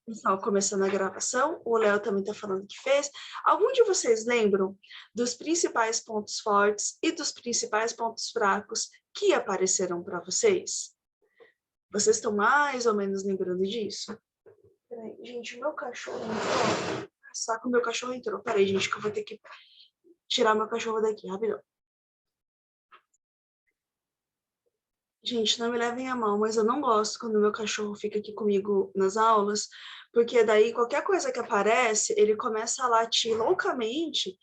Então, começando a gravação, o Léo também está falando que fez. Algum de vocês lembram dos principais pontos fortes e dos principais pontos fracos que apareceram para vocês? Vocês estão mais ou menos lembrando disso? Peraí, gente, o meu cachorro entrou. Saco, meu cachorro entrou. Peraí, gente, que eu vou ter que tirar meu cachorro daqui, rapidão. Gente, não me levem a mal, mas eu não gosto quando meu cachorro fica aqui comigo nas aulas, porque daí qualquer coisa que aparece, ele começa a latir loucamente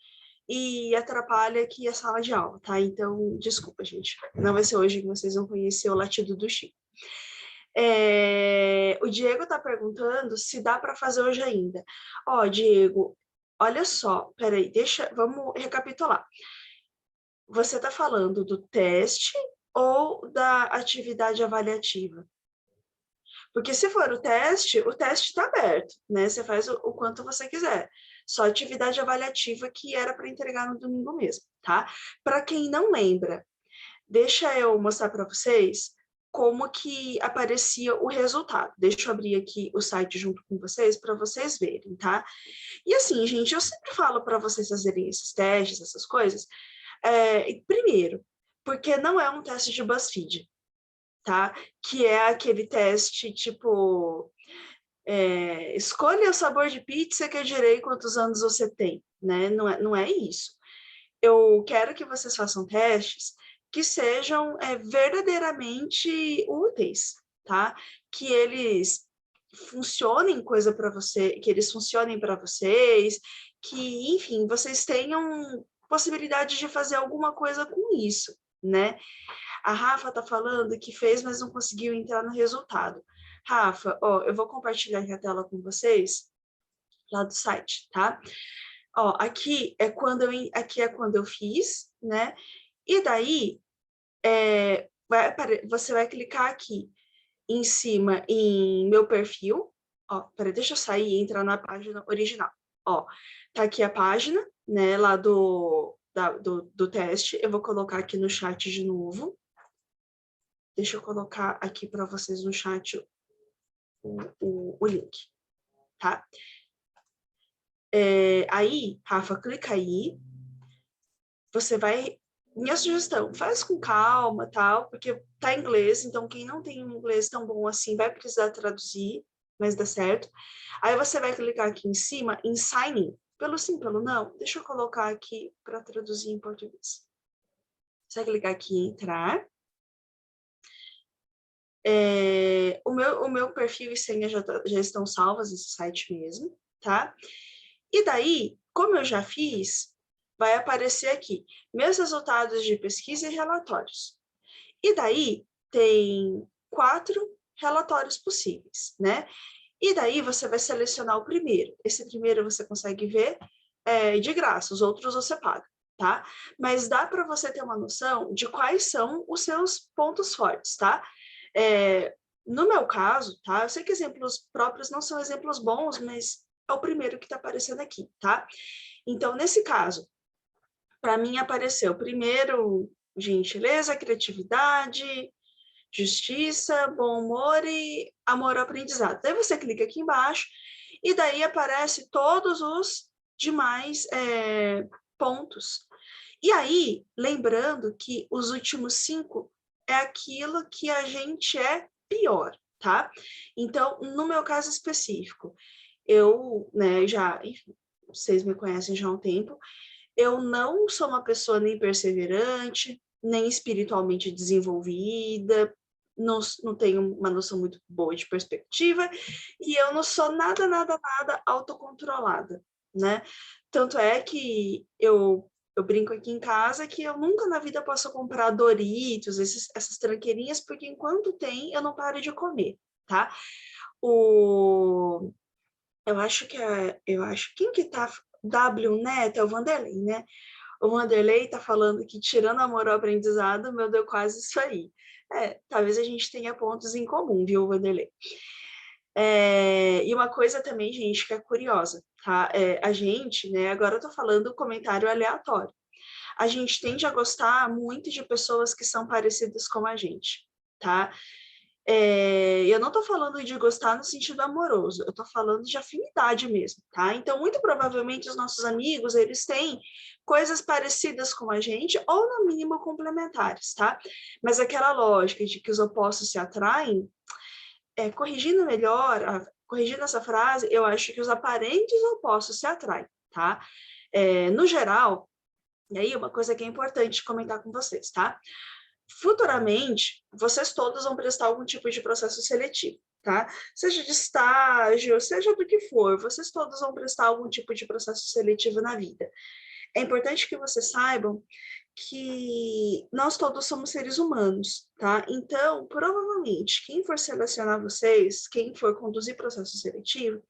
e atrapalha aqui a sala de aula, tá? Então, desculpa, gente. Não vai ser hoje que vocês vão conhecer o latido do Chico. O Diego tá perguntando se dá para fazer hoje ainda. Ó, Diego, olha só, peraí, vamos recapitular. Você tá falando do teste ou da atividade avaliativa? Porque se for o teste está aberto, né? Você faz o quanto você quiser. Só atividade avaliativa que era para entregar no domingo mesmo, tá? Para quem não lembra, deixa eu mostrar para vocês como que aparecia o resultado. Deixa eu abrir aqui o site junto com vocês para vocês verem, tá? E assim, gente, eu sempre falo para vocês fazerem esses testes, essas coisas. Primeiro, porque não é um teste de BuzzFeed, tá? Que é aquele teste tipo escolha o sabor de pizza que eu direi quantos anos você tem, né? Não é isso. Eu quero que vocês façam testes que sejam verdadeiramente úteis, tá? Que eles funcionem coisa para você, que eles funcionem para vocês, que, enfim, vocês tenham possibilidade de fazer alguma coisa com isso, né? A Rafa tá falando que fez, mas não conseguiu entrar no resultado. Rafa, ó, eu vou compartilhar aqui a tela com vocês, lá do site, tá? Ó, aqui é quando eu fiz, né? E daí, você vai clicar aqui em cima em meu perfil. Ó, peraí, deixa eu sair e entrar na página original. Ó, tá aqui a página, né, lá do teste. Eu vou colocar aqui no chat de novo. Deixa eu colocar aqui para vocês no chat o link, tá? Aí, Rafa, clica aí. Você vai... Minha sugestão, faz com calma, tal, porque tá em inglês, então quem não tem um inglês tão bom assim vai precisar traduzir, mas dá certo. Aí você vai clicar aqui em cima em sign in. Pelo sim, pelo não, deixa eu colocar aqui para traduzir em português. Você vai clicar aqui em entrar. O meu perfil e senha já estão salvas nesse site mesmo, tá? E daí, como eu já fiz, vai aparecer aqui, meus resultados de pesquisa e relatórios. E daí, tem 4 relatórios possíveis, né? E daí, você vai selecionar o primeiro. Esse primeiro você consegue ver de graça, os outros você paga, tá? Mas dá para você ter uma noção de quais são os seus pontos fortes, tá? No meu caso, tá? Eu sei que exemplos próprios não são exemplos bons, mas é o primeiro que está aparecendo aqui, tá? Então, nesse caso, para mim apareceu primeiro gentileza, criatividade, justiça, bom humor e amor ao aprendizado. Daí você clica aqui embaixo e daí aparece todos os demais pontos. E aí, lembrando que os últimos 5 é aquilo que a gente é pior, tá? Então, no meu caso específico, eu, né, enfim, vocês me conhecem já há um tempo, eu não sou uma pessoa nem perseverante, nem espiritualmente desenvolvida, não tenho uma noção muito boa de perspectiva, e eu não sou nada autocontrolada, né? Tanto é que eu brinco aqui em casa que eu nunca na vida posso comprar Doritos, essas tranqueirinhas, porque enquanto tem, eu não paro de comer, tá? Quem que tá... W Neto, é o Vanderlei, né? O Vanderlei tá falando que tirando amor ao aprendizado, meu Deus, quase isso aí. Talvez a gente tenha pontos em comum, viu, Vanderlei? E uma coisa também, gente, que é curiosa, tá? A gente, né, agora eu tô falando comentário aleatório. A gente tende a gostar muito de pessoas que são parecidas com a gente, tá? Eu não estou falando de gostar no sentido amoroso, eu estou falando de afinidade mesmo, tá? Então, muito provavelmente, os nossos amigos, eles têm coisas parecidas com a gente, ou no mínimo complementares, tá? Mas aquela lógica de que os opostos se atraem, corrigindo melhor, corrigindo essa frase, eu acho que os aparentes opostos se atraem, tá? No geral, e aí uma coisa que é importante comentar com vocês, tá? Futuramente, vocês todos vão prestar algum tipo de processo seletivo, tá? Seja de estágio, seja do que for, vocês todos vão prestar algum tipo de processo seletivo na vida. É importante que vocês saibam que nós todos somos seres humanos, tá? Então, provavelmente, quem for selecionar vocês, quem for conduzir processo seletivo,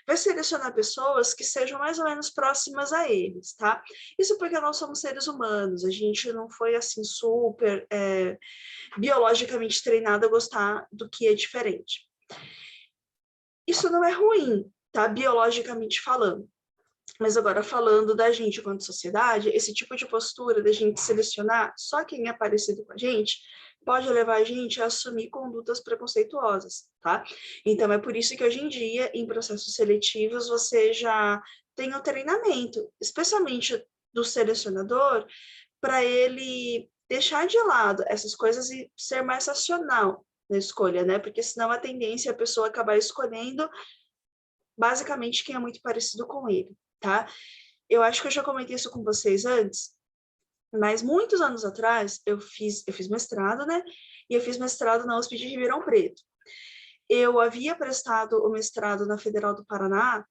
vai selecionar pessoas que sejam mais ou menos próximas a eles, tá? Isso porque nós somos seres humanos, a gente não foi assim super biologicamente treinado a gostar do que é diferente. Isso não é ruim, tá? Biologicamente falando. Mas agora, falando da gente enquanto sociedade, esse tipo de postura da gente selecionar só quem é parecido com a gente pode levar a gente a assumir condutas preconceituosas, tá? Então, é por isso que hoje em dia, em processos seletivos, você já tem o treinamento, especialmente do selecionador, para ele deixar de lado essas coisas e ser mais racional na escolha, né? Porque senão a tendência é a pessoa acabar escolhendo basicamente quem é muito parecido com ele, tá? Eu acho que eu já comentei isso com vocês antes, mas muitos anos atrás eu fiz mestrado, né? E eu fiz mestrado na USP de Ribeirão Preto. Eu havia prestado o mestrado na Federal do Paraná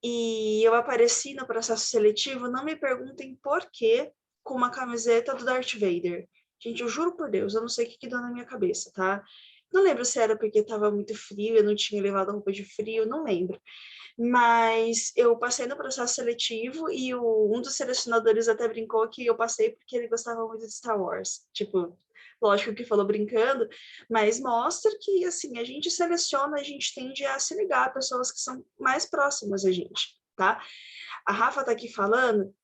e eu apareci no processo seletivo, não me perguntem por quê, com uma camiseta do Darth Vader. Gente, eu juro por Deus, eu não sei o que deu na minha cabeça, tá? Não lembro se era porque estava muito frio, eu não tinha levado roupa de frio, não lembro. Mas eu passei no processo seletivo e um dos selecionadores até brincou que eu passei porque ele gostava muito de Star Wars. Tipo, lógico que falou brincando, mas mostra que, assim, a gente seleciona, a gente tende a se ligar a pessoas que são mais próximas a gente, tá? A Rafa tá aqui falando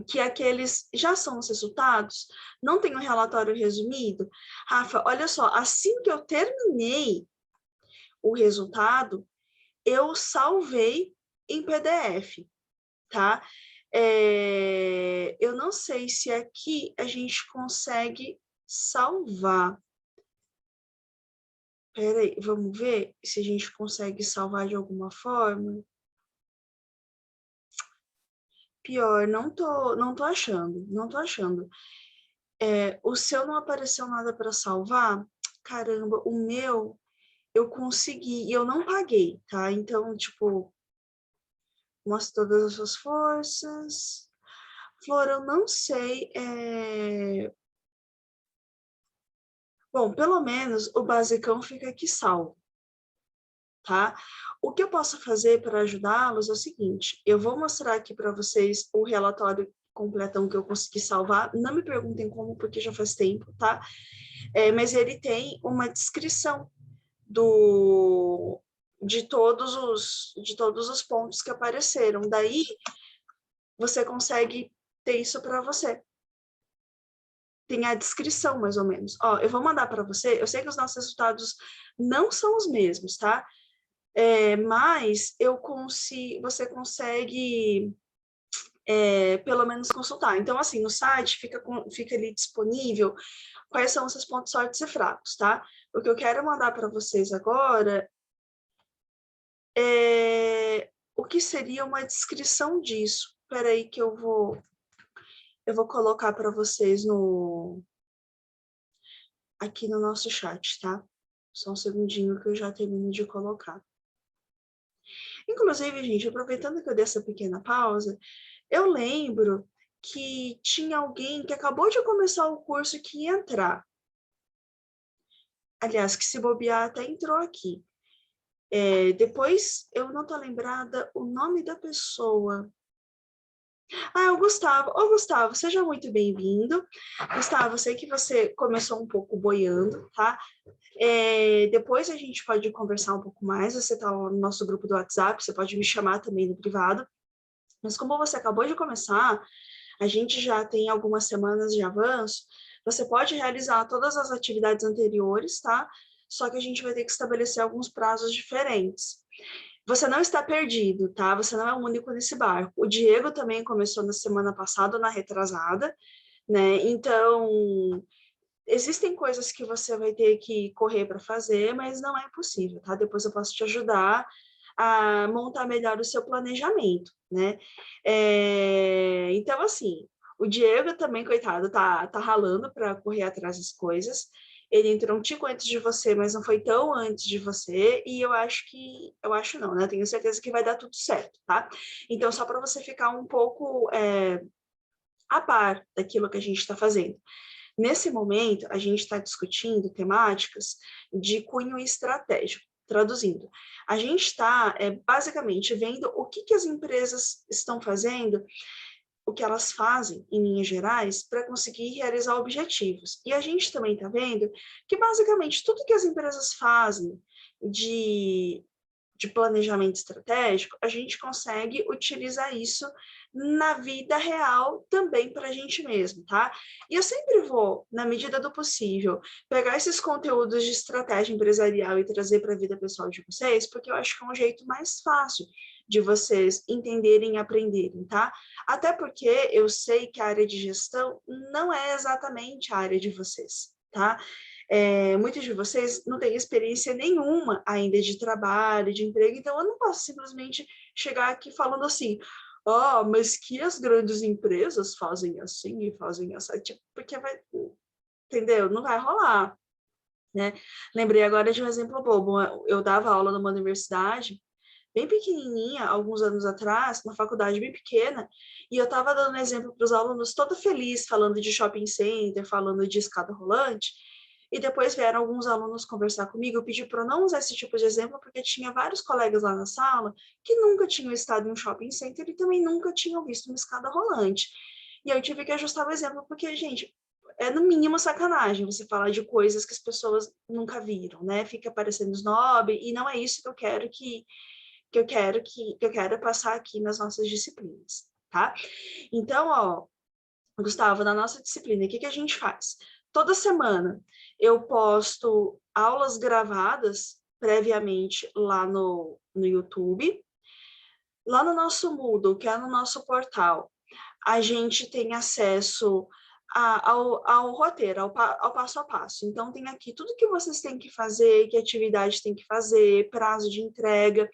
que aqueles já são os resultados, não tem um relatório resumido. Rafa, olha só, assim que eu terminei o resultado, eu salvei em PDF, tá? Eu não sei se aqui a gente consegue salvar. Peraí, vamos ver se a gente consegue salvar de alguma forma. Pior, não tô achando, não tô achando. O seu não apareceu nada para salvar? Caramba, o meu eu consegui e eu não paguei, tá? Então, tipo, mostra todas as suas forças. Flor, eu não sei. Bom, pelo menos o basicão fica aqui salvo, tá? O que eu posso fazer para ajudá-los é o seguinte: eu vou mostrar aqui para vocês o relatório completão que eu consegui salvar. Não me perguntem como, porque já faz tempo, tá? Mas ele tem uma descrição de todos os pontos que apareceram. Daí você consegue ter isso para você. Tem a descrição, mais ou menos. Ó, eu vou mandar para você. Eu sei que os nossos resultados não são os mesmos, tá? Mas você consegue pelo menos consultar. Então, assim, no site fica ali disponível quais são esses pontos fortes e fracos, tá? O que eu quero mandar para vocês agora é o que seria uma descrição disso. Espera aí que eu vou colocar para vocês aqui no nosso chat, tá? Só um segundinho que eu já termino de colocar. Inclusive, gente, aproveitando que eu dei essa pequena pausa, eu lembro que tinha alguém que acabou de começar o curso que ia entrar. Aliás, que se bobear até entrou aqui. Depois, eu não estou lembrada o nome da pessoa. É o Gustavo. Ô, Gustavo, seja muito bem-vindo. Gustavo, sei que você começou um pouco boiando, tá? Depois a gente pode conversar um pouco mais. Você está no nosso grupo do WhatsApp, você pode me chamar também no privado. Mas como você acabou de começar, a gente já tem algumas semanas de avanço, você pode realizar todas as atividades anteriores, tá? só que a gente vai ter que estabelecer alguns prazos diferentes. Você não está perdido, tá? Você não é o único nesse barco. O Diego também começou na semana passada, na retrasada, né? Então, existem coisas que você vai ter que correr para fazer, mas não é impossível, tá? Depois eu posso te ajudar a montar melhor o seu planejamento, né? Então, assim, o Diego também, coitado, tá ralando para correr atrás das coisas. Ele entrou um tico antes de você, mas não foi tão antes de você, e eu acho não, né? Tenho certeza que vai dar tudo certo, tá? Então, só para você ficar um pouco a par daquilo que a gente está fazendo. Nesse momento, a gente está discutindo temáticas de cunho estratégico. Traduzindo, a gente está basicamente vendo o que as empresas estão fazendo, o que elas fazem, em linhas gerais, para conseguir realizar objetivos. E a gente também está vendo que, basicamente, tudo que as empresas fazem de planejamento estratégico, a gente consegue utilizar isso na vida real também para a gente mesmo, tá? E eu sempre vou, na medida do possível, pegar esses conteúdos de estratégia empresarial e trazer para a vida pessoal de vocês, porque eu acho que é um jeito mais fácil de vocês entenderem e aprenderem, tá? Até porque eu sei que a área de gestão não é exatamente a área de vocês, tá? Muitos de vocês não têm experiência nenhuma ainda de trabalho, de emprego, então eu não posso simplesmente chegar aqui falando assim, mas que as grandes empresas fazem assim e fazem assim, tipo, porque vai, entendeu? Não vai rolar, né? Lembrei agora de um exemplo bobo, eu dava aula numa universidade bem pequenininha, alguns anos atrás, uma faculdade bem pequena, e eu estava dando exemplo para os alunos, toda feliz, falando de shopping center, falando de escada rolante, e depois vieram alguns alunos conversar comigo, eu pedi para eu não usar esse tipo de exemplo, porque tinha vários colegas lá na sala que nunca tinham estado em um shopping center e também nunca tinham visto uma escada rolante. E eu tive que ajustar o exemplo, porque, gente, é no mínimo sacanagem você falar de coisas que as pessoas nunca viram, né? Fica parecendo snob, e não é isso que eu quero que eu quero passar aqui nas nossas disciplinas, tá? Então, Gustavo, na nossa disciplina, o que a gente faz? Toda semana eu posto aulas gravadas previamente lá no YouTube. Lá no nosso Moodle, que é no nosso portal, a gente tem acesso ao roteiro, ao passo a passo. Então, tem aqui tudo que vocês têm que fazer, que atividade tem que fazer, prazo de entrega.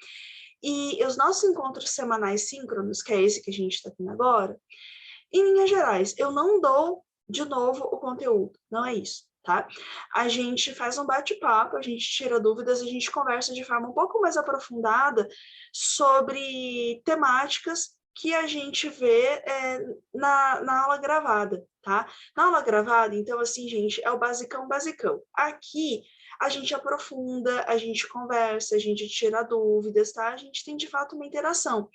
E os nossos encontros semanais síncronos, que é esse que a gente está tendo agora, em linhas gerais, eu não dou de novo o conteúdo, não é isso, tá? A gente faz um bate-papo, a gente tira dúvidas, a gente conversa de forma um pouco mais aprofundada sobre temáticas que a gente vê na aula gravada, tá? Na aula gravada, então, assim, gente, é o basicão, basicão. Aqui, a gente aprofunda, a gente conversa, a gente tira dúvidas, tá? A gente tem, de fato, uma interação.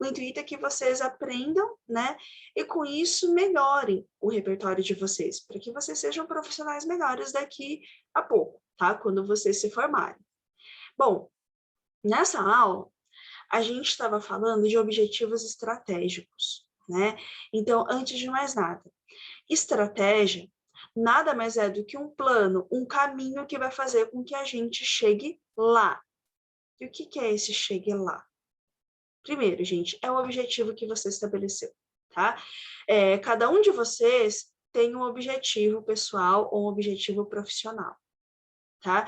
O intuito é que vocês aprendam, né? E com isso melhorem o repertório de vocês, para que vocês sejam profissionais melhores daqui a pouco, tá? Quando vocês se formarem. Bom, nessa aula, a gente estava falando de objetivos estratégicos, né? Então, antes de mais nada, estratégia nada mais é do que um plano, um caminho que vai fazer com que a gente chegue lá. E o que é esse chegue lá? Primeiro, gente, é o objetivo que você estabeleceu, tá? Cada um de vocês tem um objetivo pessoal ou um objetivo profissional, tá?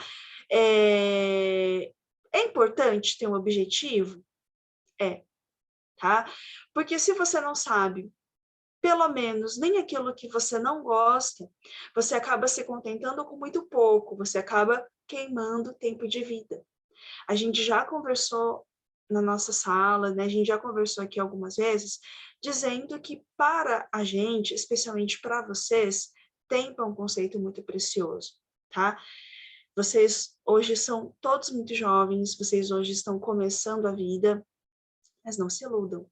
É importante ter um objetivo? Tá? Porque se você não sabe, pelo menos, nem aquilo que você não gosta, você acaba se contentando com muito pouco, você acaba queimando tempo de vida. A gente já conversou na nossa sala, né? A gente já conversou aqui algumas vezes, dizendo que para a gente, especialmente para vocês, tempo é um conceito muito precioso, tá? Vocês hoje são todos muito jovens, vocês hoje estão começando a vida, mas não se iludam.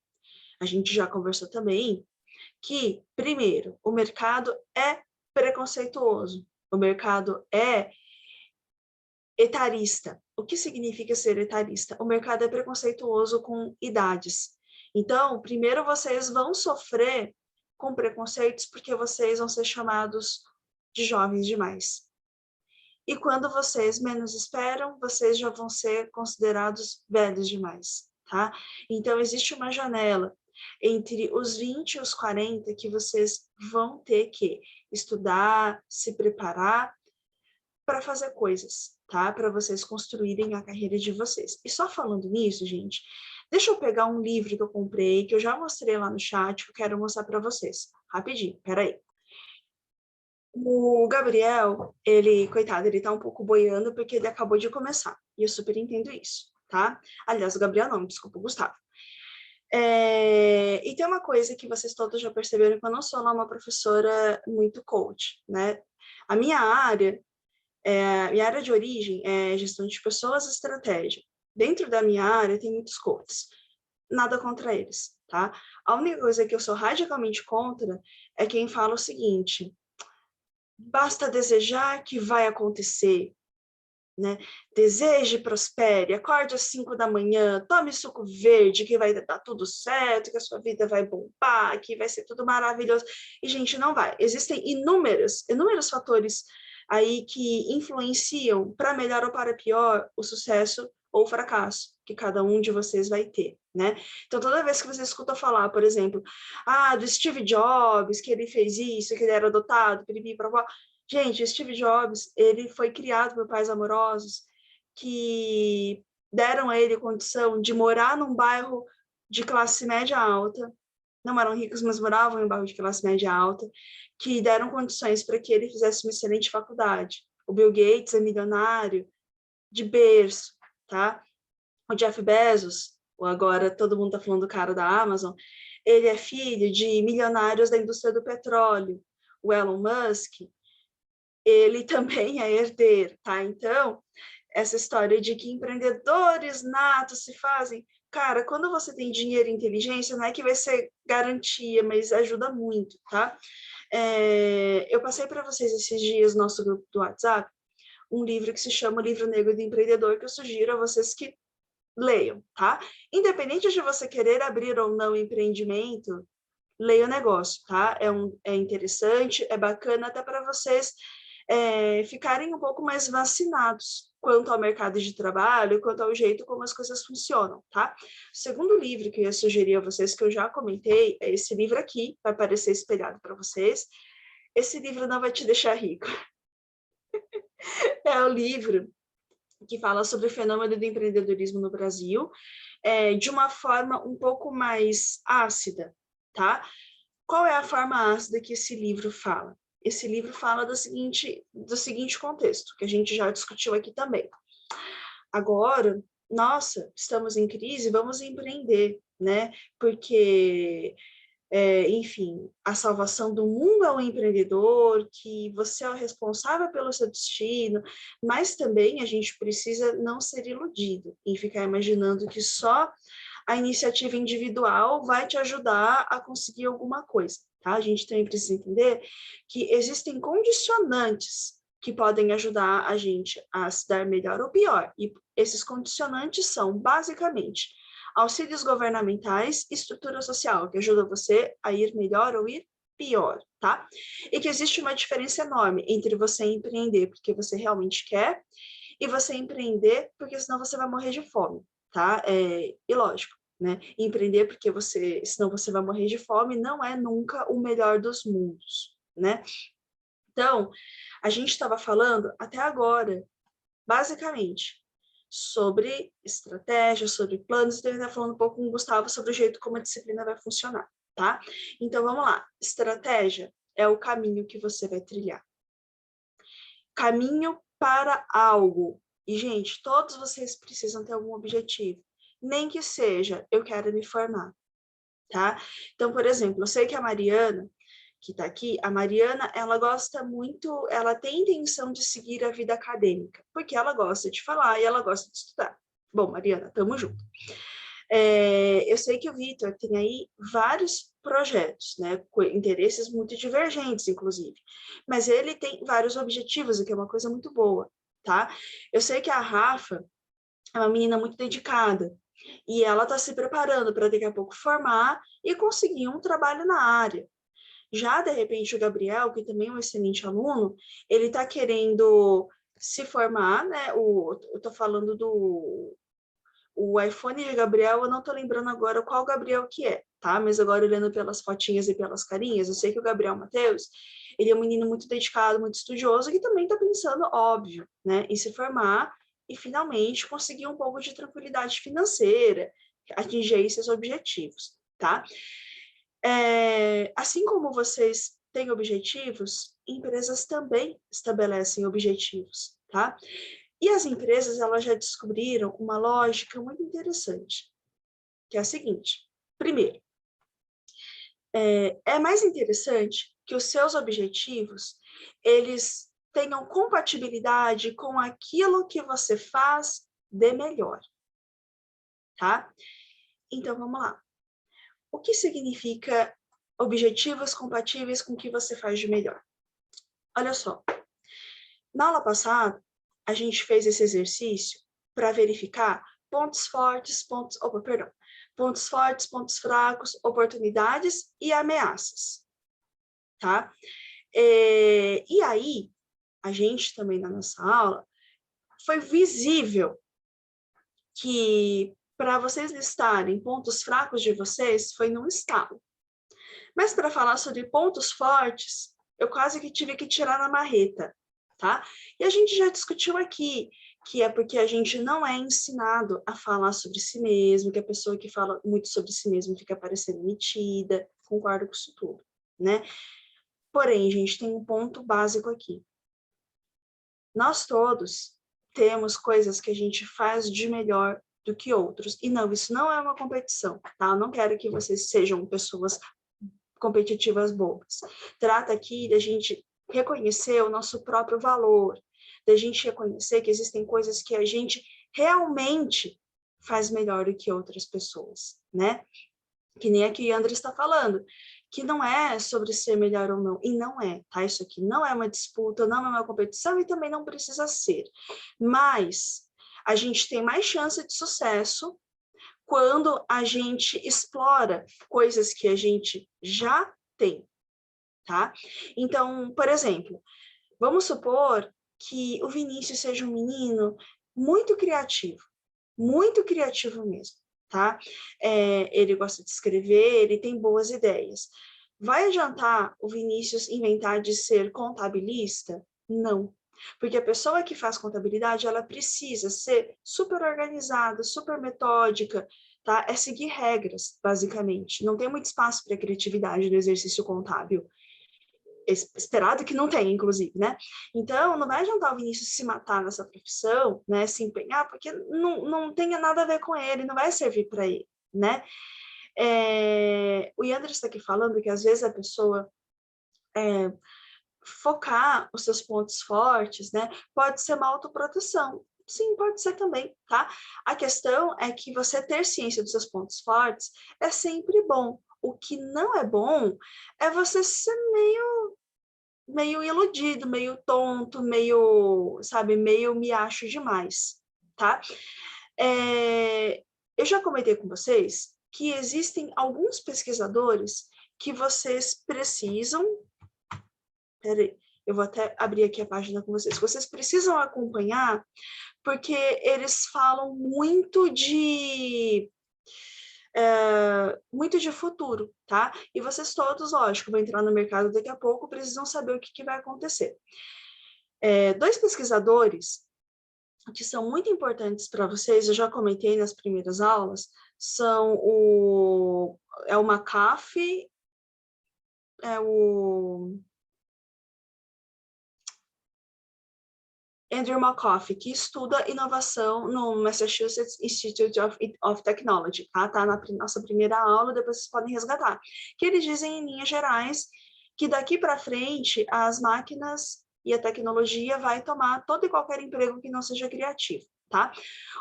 A gente já conversou também que, primeiro, o mercado é preconceituoso, o mercado é etarista. O que significa ser etarista? O mercado é preconceituoso com idades. Então, primeiro vocês vão sofrer com preconceitos porque vocês vão ser chamados de jovens demais. e quando vocês menos esperam, vocês já vão ser considerados velhos demais, tá? Então, existe uma janela entre os 20 e os 40 que vocês vão ter que estudar, se preparar para fazer coisas, tá? Para vocês construírem a carreira de vocês. E só falando nisso, gente, deixa eu pegar um livro que eu comprei, que eu já mostrei lá no chat, que eu quero mostrar para vocês. Rapidinho, peraí. O Gabriel, ele, coitado, ele tá um pouco boiando porque ele acabou de começar. E eu super entendo isso, tá? Aliás, o Gabriel não, desculpa, o Gustavo. E tem uma coisa que vocês todos já perceberam, que eu não sou lá uma professora muito coach, né? A minha área de origem é gestão de pessoas e estratégia. Dentro da minha área tem muitos coaches. Nada contra eles, tá? A única coisa que eu sou radicalmente contra é quem fala o seguinte: basta desejar que vai acontecer, né? Deseje, prospere, acorde às 5 da manhã, tome suco verde, que vai dar tudo certo, que a sua vida vai bombar, que vai ser tudo maravilhoso. E, gente, não vai. Existem inúmeros fatores aí que influenciam, para melhor ou para pior, o sucesso ou o fracasso que cada um de vocês vai ter, né? Então, toda vez que você escuta falar, por exemplo, do Steve Jobs, que ele fez isso, que ele era adotado, piripi, papapá. Gente, Steve Jobs, ele foi criado por pais amorosos que deram a ele condição de morar num bairro de classe média alta, não eram ricos, mas moravam em um bairro de classe média alta, que deram condições para que ele fizesse uma excelente faculdade. O Bill Gates é milionário de berço, tá? O Jeff Bezos, ou agora todo mundo está falando do cara da Amazon, ele é filho de milionários da indústria do petróleo. O Elon Musk, ele também é herdeiro, tá? Então, essa história de que empreendedores natos se fazem, cara, quando você tem dinheiro e inteligência, não é que vai ser garantia, mas ajuda muito, tá? Eu passei para vocês esses dias no nosso grupo do WhatsApp um livro que se chama O Livro Negro do Empreendedor, que eu sugiro a vocês que leiam, tá? Independente de você querer abrir ou não empreendimento, leia o negócio, tá? É interessante, é bacana até para vocês ficarem um pouco mais vacinados quanto ao mercado de trabalho, quanto ao jeito como as coisas funcionam, tá? O segundo livro que eu ia sugerir a vocês, que eu já comentei, é esse livro aqui, vai aparecer espelhado para vocês. Esse livro não vai te deixar rico. É o livro que fala sobre o fenômeno do empreendedorismo no Brasil, de uma forma um pouco mais ácida, tá? Qual é a forma ácida que esse livro fala? Esse livro fala do seguinte contexto, que a gente já discutiu aqui também. Agora, nossa, estamos em crise, vamos empreender, né? Porque, enfim, a salvação do mundo é o empreendedor, que você é o responsável pelo seu destino, mas também a gente precisa não ser iludido em ficar imaginando que só a iniciativa individual vai te ajudar a conseguir alguma coisa, tá? A gente também precisa entender que existem condicionantes que podem ajudar a gente a se dar melhor ou pior. E esses condicionantes são, basicamente, auxílios governamentais e estrutura social, que ajuda você a ir melhor ou ir pior, tá? E que existe uma diferença enorme entre você empreender porque você realmente quer e você empreender porque senão você vai morrer de fome, tá? E lógico, né? Empreender porque senão você vai morrer de fome não é nunca o melhor dos mundos, né? Então, a gente estava falando até agora, basicamente, sobre estratégia, sobre planos, e também está falando um pouco com o Gustavo sobre o jeito como a disciplina vai funcionar, tá? Então, vamos lá. Estratégia é o caminho que você vai trilhar. Caminho para algo. E, gente, todos vocês precisam ter algum objetivo. Nem que seja, eu quero me formar, tá? Então, por exemplo, eu sei que a Mariana, que está aqui, a Mariana, ela gosta muito, ela tem intenção de seguir a vida acadêmica, porque ela gosta de falar e ela gosta de estudar. Bom, Mariana, tamo junto. Eu sei que o Vitor tem aí vários projetos, né, com interesses muito divergentes, inclusive, mas ele tem vários objetivos, o que é uma coisa muito boa, tá? Eu sei que a Rafa é uma menina muito dedicada, e ela está se preparando para daqui a pouco formar e conseguir um trabalho na área. Já, de repente, o Gabriel, que também é um excelente aluno, ele está querendo se formar, né? Eu estou falando do o iPhone de Gabriel, eu não estou lembrando agora qual Gabriel que é, tá? Mas agora olhando pelas fotinhas e pelas carinhas, eu sei que o Gabriel Mateus, ele é um menino muito dedicado, muito estudioso, que também está pensando, óbvio, né, em se formar e finalmente conseguir um pouco de tranquilidade financeira, atingir esses objetivos, tá? Assim como vocês têm objetivos, empresas também estabelecem objetivos, tá? E as empresas, elas já descobriram uma lógica muito interessante, que é a seguinte. Primeiro, é mais interessante que os seus objetivos, eles tenham compatibilidade com aquilo que você faz de melhor, tá? Então, vamos lá. O que significa objetivos compatíveis com o que você faz de melhor? Olha só, na aula passada, a gente fez esse exercício para verificar pontos fortes, pontos fortes, pontos fracos, oportunidades e ameaças, tá? E aí, a gente também na nossa aula, foi visível que para vocês listarem pontos fracos de vocês, foi num estalo. Mas para falar sobre pontos fortes, eu quase que tive que tirar na marreta, tá? E a gente já discutiu aqui que é porque a gente não é ensinado a falar sobre si mesmo, que a pessoa que fala muito sobre si mesmo fica parecendo metida, concordo com isso tudo, né? Porém, gente, tem um ponto básico aqui. Nós todos temos coisas que a gente faz de melhor do que outros. E não, isso não é uma competição, tá? Eu não quero que vocês sejam pessoas competitivas bobas. Trata aqui da gente reconhecer o nosso próprio valor, da gente reconhecer que existem coisas que a gente realmente faz melhor do que outras pessoas, né? Que nem aqui o André está falando, que não é sobre ser melhor ou não, e não é, tá? Isso aqui não é uma disputa, não é uma competição e também não precisa ser. Mas a gente tem mais chance de sucesso quando a gente explora coisas que a gente já tem, tá? Então, por exemplo, vamos supor que o Vinícius seja um menino muito criativo mesmo, tá? Ele gosta de escrever, ele tem boas ideias. Vai adiantar o Vinícius inventar de ser contabilista? Não. Porque a pessoa que faz contabilidade, ela precisa ser super organizada, super metódica, tá? É seguir regras, basicamente. Não tem muito espaço para criatividade no exercício contábil. Esperado que não tenha, inclusive, né? Então, não vai adiantar o Vinícius se matar nessa profissão, né? Se empenhar, porque não tenha nada a ver com ele, não vai servir para ele, né? O Yandri está aqui falando que, às vezes, a pessoa focar os seus pontos fortes, né? Pode ser uma autoproteção. Sim, pode ser também, tá? A questão é que você ter ciência dos seus pontos fortes é sempre bom. O que não é bom é você ser meio iludido, meio tonto, meio, sabe, meio me acho demais, tá? Eu já comentei com vocês que existem alguns pesquisadores que vocês precisam. Peraí, eu vou até abrir aqui a página com vocês. Vocês precisam acompanhar, porque eles falam muito de futuro, tá? E vocês todos, lógico, vão entrar no mercado daqui a pouco, precisam saber o que vai acontecer. Dois pesquisadores que são muito importantes para vocês, eu já comentei nas primeiras aulas, são o McAfee, o Andrew McAfee, que estuda inovação no Massachusetts Institute of Technology, tá? Tá na nossa primeira aula, depois vocês podem resgatar. Que eles dizem, em linhas gerais, que daqui para frente as máquinas e a tecnologia vai tomar todo e qualquer emprego que não seja criativo, tá?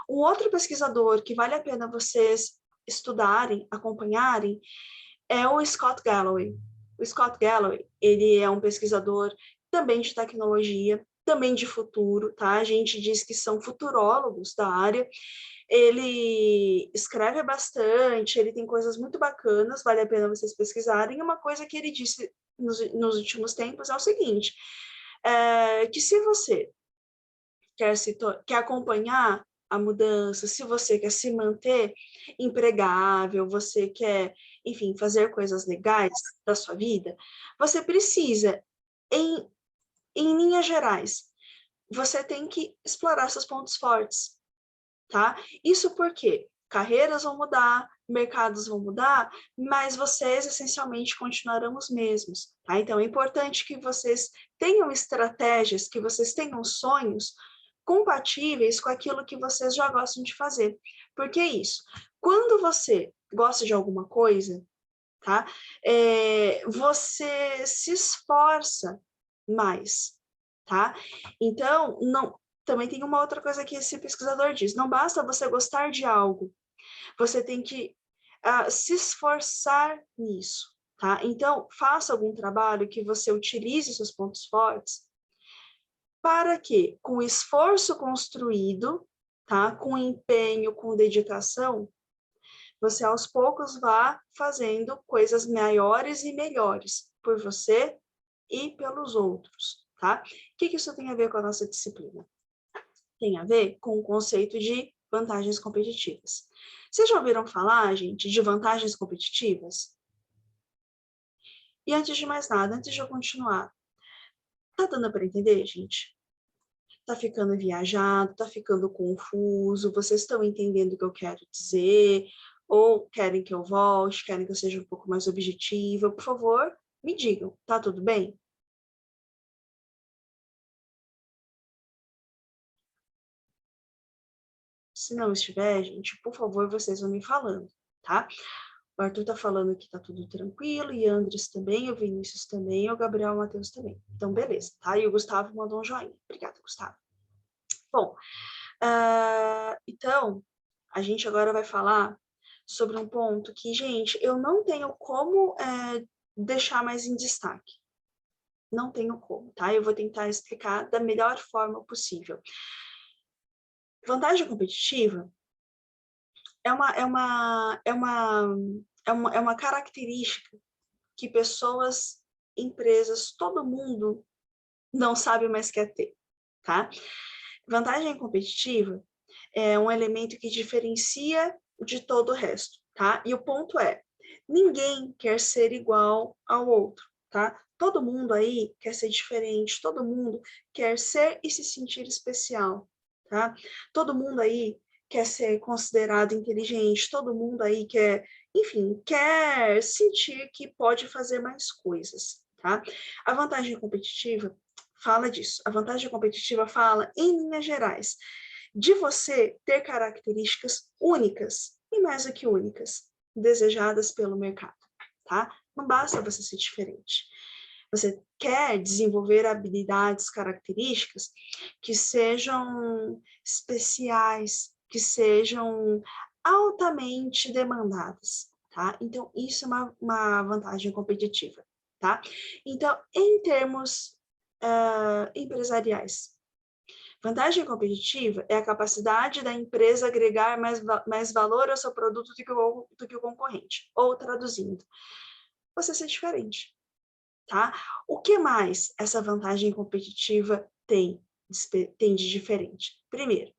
Um outro pesquisador que vale a pena vocês estudarem, acompanharem, é o Scott Galloway. O Scott Galloway, ele é um pesquisador também de tecnologia, também de futuro, tá? A gente diz que são futurólogos da área. Ele escreve bastante, ele tem coisas muito bacanas, vale a pena vocês pesquisarem. Uma coisa que ele disse nos últimos tempos é o seguinte, que se você quer acompanhar a mudança, se você quer se manter empregável, você quer, enfim, fazer coisas legais da sua vida, você precisa, em linhas gerais, você tem que explorar seus pontos fortes, tá? Isso porque carreiras vão mudar, mercados vão mudar, mas vocês essencialmente continuarão os mesmos, tá? Então é importante que vocês tenham estratégias, que vocês tenham sonhos compatíveis com aquilo que vocês já gostam de fazer. Por que isso? Quando você gosta de alguma coisa, tá? Você se esforça mais, tá? Então, não, também tem uma outra coisa que esse pesquisador diz, não basta você gostar de algo, você tem que se esforçar nisso, tá? Então, faça algum trabalho que você utilize seus pontos fortes, para que, com esforço construído, tá? Com empenho, com dedicação, você aos poucos vá fazendo coisas maiores e melhores por você e pelos outros, tá? O que isso tem a ver com a nossa disciplina? Tem a ver com o conceito de vantagens competitivas. Vocês já ouviram falar, gente, de vantagens competitivas? E antes de mais nada, antes de eu continuar, tá dando para entender, gente? Tá ficando viajado, tá ficando confuso, vocês estão entendendo o que eu quero dizer? Ou querem que eu volte, querem que eu seja um pouco mais objetiva? Por favor, me digam, tá tudo bem? Se não estiver, gente, por favor, vocês vão me falando, tá? O Arthur tá falando que tá tudo tranquilo, e Andres também, o Vinícius também, o Gabriel e o Matheus também. Então, beleza, tá? E o Gustavo mandou um joinha. Obrigada, Gustavo. Bom, então, a gente agora vai falar sobre um ponto que, gente, eu não tenho como deixar mais em destaque. Não tenho como, tá? Eu vou tentar explicar da melhor forma possível. Vantagem competitiva é uma característica que pessoas, empresas, todo mundo não sabe mais quer ter, tá? Vantagem competitiva é um elemento que diferencia de todo o resto, tá? E o ponto é, ninguém quer ser igual ao outro, tá? Todo mundo aí quer ser diferente, todo mundo quer ser e se sentir especial, tá? Todo mundo aí quer ser considerado inteligente, todo mundo aí quer, enfim, quer sentir que pode fazer mais coisas, tá? A vantagem competitiva fala disso. A vantagem competitiva fala, em linhas gerais, de você ter características únicas, e mais do que únicas, desejadas pelo mercado, tá? Não basta você ser diferente. Você quer desenvolver habilidades, características que sejam especiais, que sejam altamente demandadas, tá? Então, isso é uma vantagem competitiva, tá? Então, em termos empresariais, vantagem competitiva é a capacidade da empresa agregar mais valor ao seu produto do que o concorrente. Ou, traduzindo, você ser diferente, tá? O que mais essa vantagem competitiva tem de diferente? Primeiro,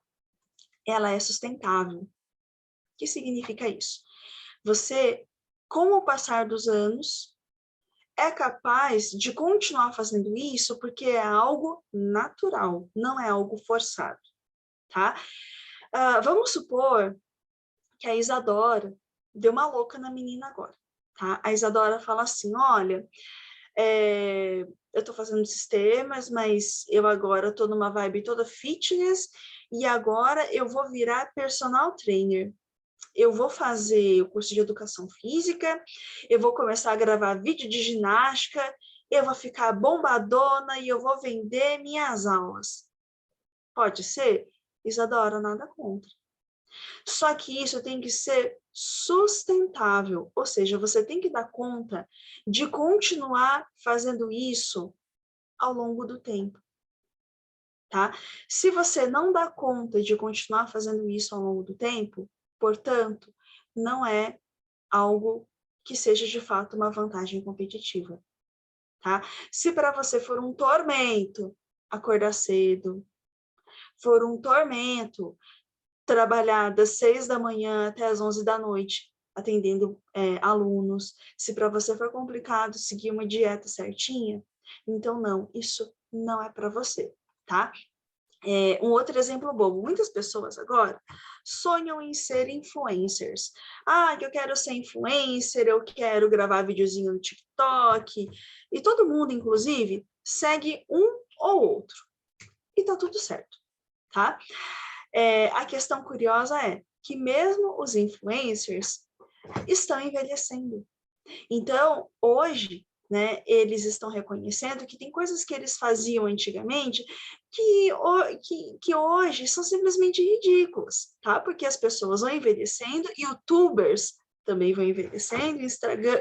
ela é sustentável. O que significa isso? Você, com o passar dos anos, é capaz de continuar fazendo isso porque é algo natural, não é algo forçado, tá? Vamos supor que a Isadora deu uma louca na menina agora, tá? A Isadora fala assim, olha, eu tô fazendo sistemas, mas eu agora tô numa vibe toda fitness e agora eu vou virar personal trainer. Eu vou fazer o curso de educação física, eu vou começar a gravar vídeo de ginástica, eu vou ficar bombadona e eu vou vender minhas aulas. Pode ser? Isadora, nada contra. Só que isso tem que ser sustentável, ou seja, você tem que dar conta de continuar fazendo isso ao longo do tempo, tá? Se você não dá conta de continuar fazendo isso ao longo do tempo, portanto, não é algo que seja de fato uma vantagem competitiva, tá? Se para você for um tormento acordar cedo, for um tormento, trabalhar das 6 da manhã até as 11 da noite, atendendo alunos, se para você for complicado seguir uma dieta certinha, então não, isso não é para você, tá? Um outro exemplo bobo, muitas pessoas agora sonham em ser influencers. Ah, que eu quero ser influencer, eu quero gravar videozinho no TikTok, e todo mundo, inclusive, segue um ou outro. E tá tudo certo, tá? A questão curiosa é que mesmo os influencers estão envelhecendo. Então, hoje, né, eles estão reconhecendo que tem coisas que eles faziam antigamente que hoje são simplesmente ridículas, tá? Porque as pessoas vão envelhecendo, youtubers também vão envelhecendo,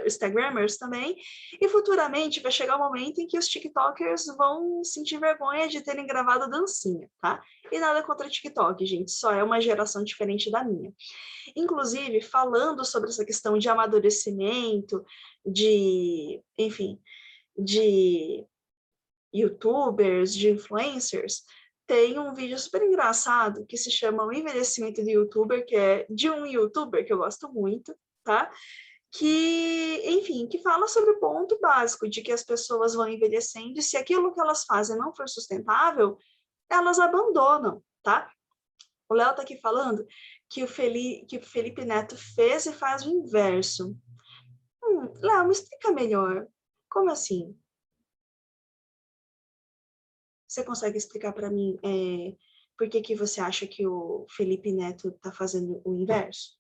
instagramers também, e futuramente vai chegar o momento em que os tiktokers vão sentir vergonha de terem gravado dancinha, tá? E nada contra TikTok, gente, só é uma geração diferente da minha. Inclusive, falando sobre essa questão de amadurecimento, enfim, de youtubers, de influencers, tem um vídeo super engraçado que se chama O Envelhecimento do Youtuber, que é de um youtuber que eu gosto muito, tá? Que, enfim, que fala sobre o ponto básico de que as pessoas vão envelhecendo e se aquilo que elas fazem não for sustentável, elas abandonam, tá? O Léo tá aqui falando que o Felipe Neto fez e faz o inverso. Léo, me explica melhor. Como assim? Você consegue explicar para mim por que você acha que o Felipe Neto está fazendo o inverso?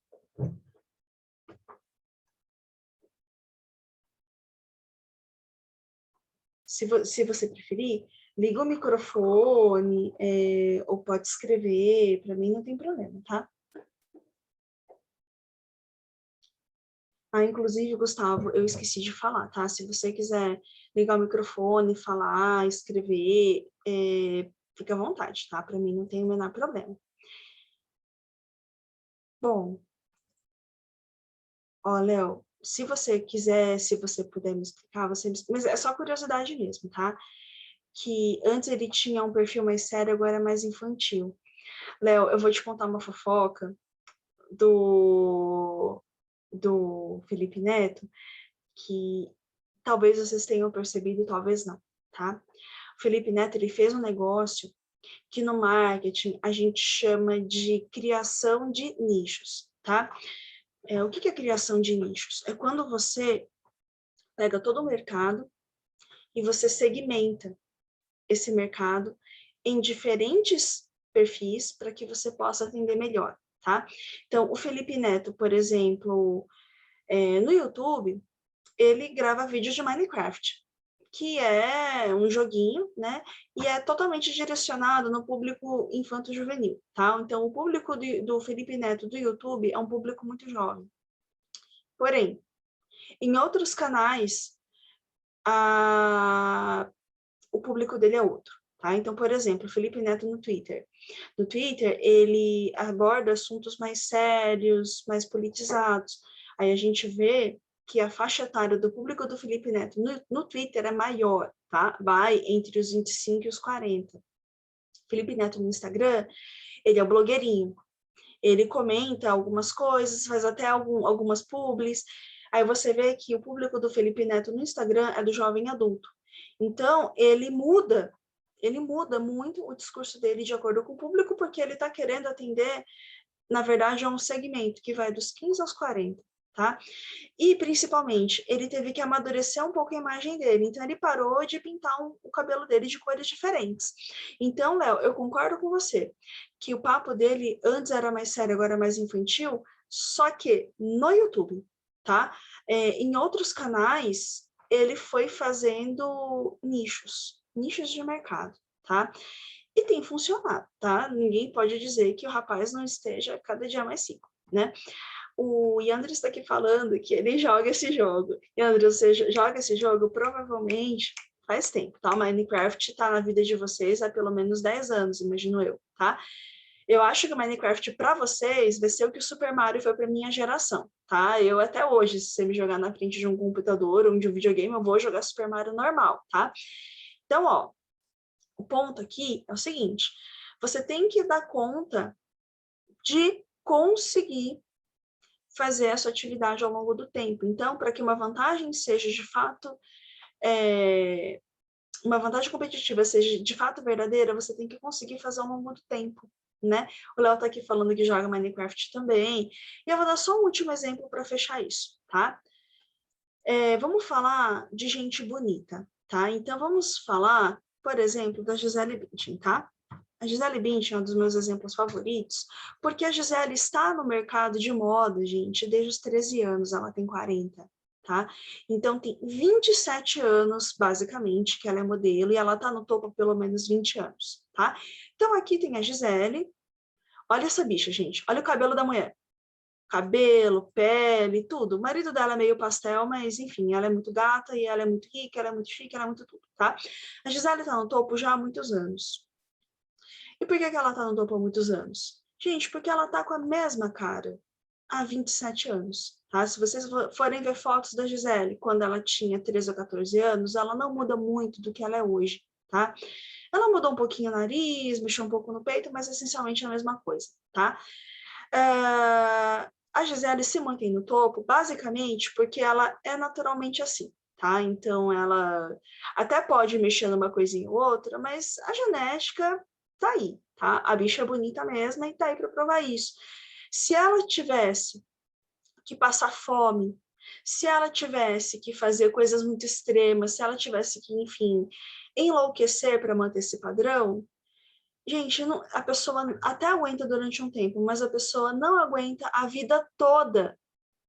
Se você preferir, liga o microfone ou pode escrever, para mim não tem problema, tá? Ah, inclusive, Gustavo, eu esqueci de falar, tá? Se você quiser ligar o microfone, falar, escrever, fica à vontade, tá? Para mim não tem o menor problema. Bom, ó, Léo, se você quiser, se você puder me explicar, mas é só curiosidade mesmo, tá? Que antes ele tinha um perfil mais sério, agora é mais infantil. Léo, eu vou te contar uma fofoca do Felipe Neto, que talvez vocês tenham percebido, talvez não, tá? O Felipe Neto, ele fez um negócio que no marketing a gente chama de criação de nichos, tá? O que é criação de nichos? É quando você pega todo o mercado e você segmenta esse mercado em diferentes perfis para que você possa atender melhor, tá? Então, o Felipe Neto, por exemplo, no YouTube, ele grava vídeos de Minecraft, que é um joguinho, né? E é totalmente direcionado no público infanto-juvenil, tá? Então, o público do Felipe Neto do YouTube é um público muito jovem. Porém, em outros canais, o público dele é outro, tá? Então, por exemplo, o Felipe Neto no Twitter. No Twitter, ele aborda assuntos mais sérios, mais politizados. Aí a gente vê que a faixa etária do público do Felipe Neto no Twitter é maior, tá? Vai entre os 25 e os 40. Felipe Neto no Instagram, ele é o blogueirinho. Ele comenta algumas coisas, faz até algumas publis. Aí você vê que o público do Felipe Neto no Instagram é do jovem adulto. Então, ele muda muito o discurso dele de acordo com o público, porque ele está querendo atender, na verdade, a um segmento que vai dos 15 aos 40, tá? E, principalmente, ele teve que amadurecer um pouco a imagem dele, então ele parou de pintar o cabelo dele de cores diferentes. Então, Léo, eu concordo com você, que o papo dele antes era mais sério, agora é mais infantil, só que no YouTube, tá? Em outros canais, ele foi fazendo nichos de mercado, tá? E tem funcionado, tá? Ninguém pode dizer que o rapaz não esteja cada dia mais rico, né? O Yandri está aqui falando que ele joga esse jogo. Yandri, você joga esse jogo provavelmente faz tempo, tá? O Minecraft está na vida de vocês há pelo menos 10 anos, imagino eu, tá? Eu acho que o Minecraft para vocês vai ser o que o Super Mario foi para minha geração, tá? Eu até hoje, se você me jogar na frente de um computador ou de um videogame, eu vou jogar Super Mario normal, tá? Então, ó, o ponto aqui é o seguinte, Você tem que dar conta de conseguir fazer essa atividade ao longo do tempo. Então, para que uma vantagem seja de fato, uma vantagem competitiva seja de fato verdadeira, você tem que conseguir fazer ao longo do tempo, né? O Léo está aqui falando que joga Minecraft também. E eu vou dar só um último exemplo para fechar isso, tá? Vamos falar de gente bonita, tá? Então, vamos falar, por exemplo, da Gisele Bündchen, tá? A Gisele Bündchen é um dos meus exemplos favoritos, porque a Gisele está no mercado de moda, gente, desde os 13 anos, ela tem 40, tá? Então, tem 27 anos, basicamente, que ela é modelo, e ela está no topo há pelo menos 20 anos, tá? Então, aqui tem a Gisele. Olha essa bicha, gente. Olha o cabelo da mulher. Cabelo, pele, tudo. O marido dela é meio pastel, mas, enfim, ela é muito gata, e ela é muito rica, ela é muito chique, ela é muito tudo, tá? A Gisele está no topo já há muitos anos. E por que ela tá no topo há muitos anos? Gente, porque ela tá com a mesma cara há 27 anos, tá? Se vocês forem ver fotos da Gisele quando ela tinha 13 ou 14 anos, ela não muda muito do que ela é hoje, tá? Ela mudou um pouquinho o nariz, mexeu um pouco no peito, mas essencialmente é a mesma coisa, tá? A Gisele se mantém no topo, basicamente, porque ela é naturalmente assim, tá? Então, ela até pode mexer numa coisinha ou outra, mas a genética tá aí, tá? A bicha é bonita mesmo e tá aí para provar isso. Se ela tivesse que passar fome, se ela tivesse que fazer coisas muito extremas, se ela tivesse que, enfim, enlouquecer para manter esse padrão, gente, não, a pessoa até aguenta durante um tempo, mas a pessoa não aguenta a vida toda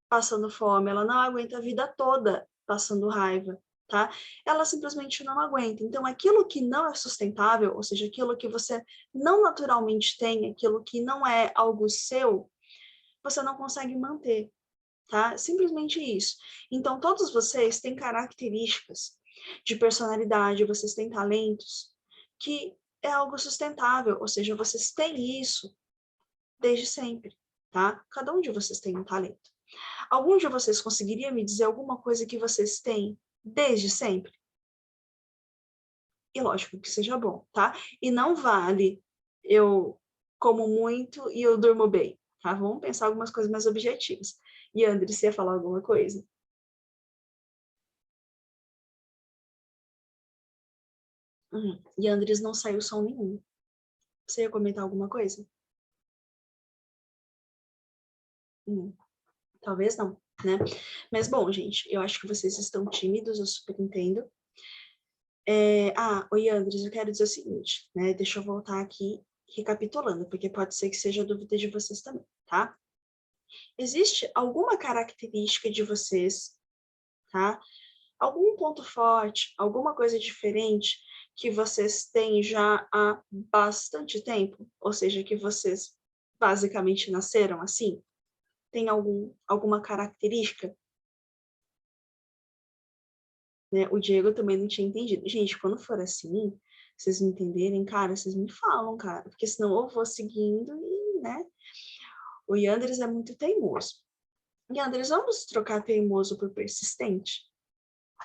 passando fome, ela não aguenta a vida toda passando raiva, tá? Ela simplesmente não aguenta. Então, aquilo que não é sustentável, ou seja, aquilo que você não naturalmente tem, aquilo que não é algo seu, você não consegue manter, tá? Simplesmente isso. Então, todos vocês têm características de personalidade, vocês têm talentos que é algo sustentável, ou seja, vocês têm isso desde sempre, tá? Cada um de vocês tem um talento. Algum de vocês conseguiria me dizer alguma coisa que vocês têm desde sempre? E lógico que seja bom, tá? E não vale eu como muito e eu durmo bem, tá? Vamos pensar algumas coisas mais objetivas. E André, você ia falar alguma coisa? E Andres não saiu som nenhum. Você ia comentar alguma coisa? Talvez não, né? Mas bom, gente, eu acho que vocês estão tímidos, eu super entendo. Oi, Andres, eu quero dizer o seguinte, né? Deixa eu voltar aqui recapitulando, porque pode ser que seja dúvida de vocês também, tá? Existe alguma característica de vocês, tá? Algum ponto forte, alguma coisa diferente que vocês têm já há bastante tempo? Ou seja, que vocês basicamente nasceram assim? Tem alguma característica? Né? O Diego também não tinha entendido. Gente, quando for assim, vocês me entenderem, cara, vocês me falam, cara, porque senão eu vou seguindo e, né? O Yandres é muito teimoso. Yandres, vamos trocar teimoso por persistente,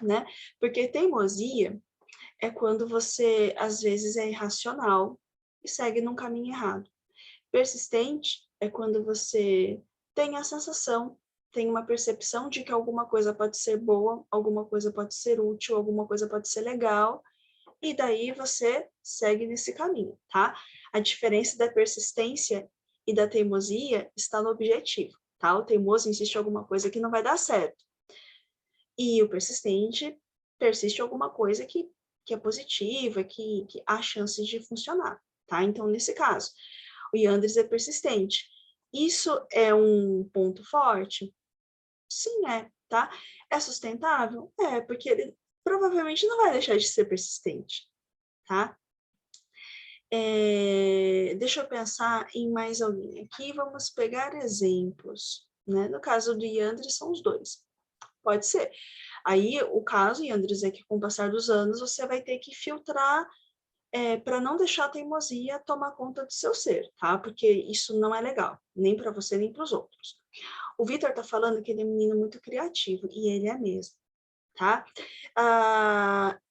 né? Porque teimosia é quando você, às vezes, é irracional e segue num caminho errado. Persistente é quando você tem a sensação, tem uma percepção de que alguma coisa pode ser boa, alguma coisa pode ser útil, alguma coisa pode ser legal, e daí você segue nesse caminho, tá? A diferença da persistência e da teimosia está no objetivo, tá? O teimoso insiste em alguma coisa que não vai dar certo, e o persistente persiste em alguma coisa que é positiva, que há chances de funcionar, tá? Então, nesse caso, o Yandres é persistente. Isso é um ponto forte? Sim, é, tá? É sustentável? É, porque ele provavelmente não vai deixar de ser persistente, tá? Deixa eu pensar em mais alguém aqui. Vamos pegar exemplos, né? No caso do Yandres, são os dois. Pode ser. Aí, o caso, Yandres, é que com o passar dos anos, você vai ter que filtrar para não deixar a teimosia tomar conta do seu ser, tá? Porque isso não é legal, nem para você, nem para os outros. O Vitor tá falando que ele é um menino muito criativo, e ele é mesmo, tá?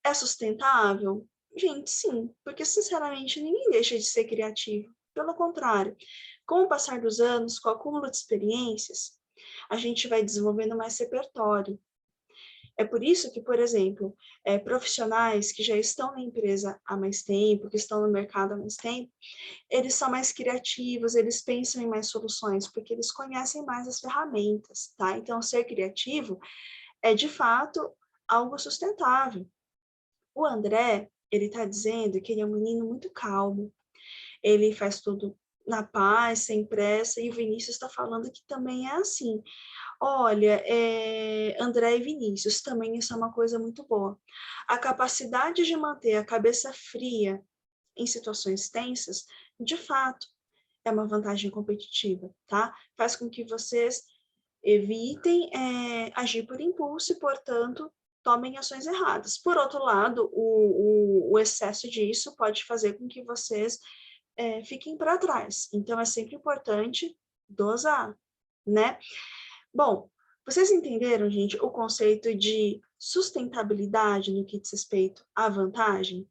É sustentável? Gente, sim, porque sinceramente ninguém deixa de ser criativo. Pelo contrário, com o passar dos anos, com o acúmulo de experiências, a gente vai desenvolvendo mais repertório. É por isso que, por exemplo, profissionais que já estão na empresa há mais tempo, que estão no mercado há mais tempo, eles são mais criativos, eles pensam em mais soluções, porque eles conhecem mais as ferramentas, tá? Então, ser criativo é, de fato, algo sustentável. O André, ele está dizendo que ele é um menino muito calmo, ele faz tudo na paz, sem pressa, e o Vinícius está falando que também é assim. Olha, André e Vinícius, também isso é uma coisa muito boa. A capacidade de manter a cabeça fria em situações tensas, de fato, é uma vantagem competitiva, tá? Faz com que vocês evitem agir por impulso e, portanto, tomem ações erradas. Por outro lado, o excesso disso pode fazer com que vocês fiquem para trás. Então, é sempre importante dosar, né? Bom, vocês entenderam, gente, o conceito de sustentabilidade no que diz respeito à vantagem?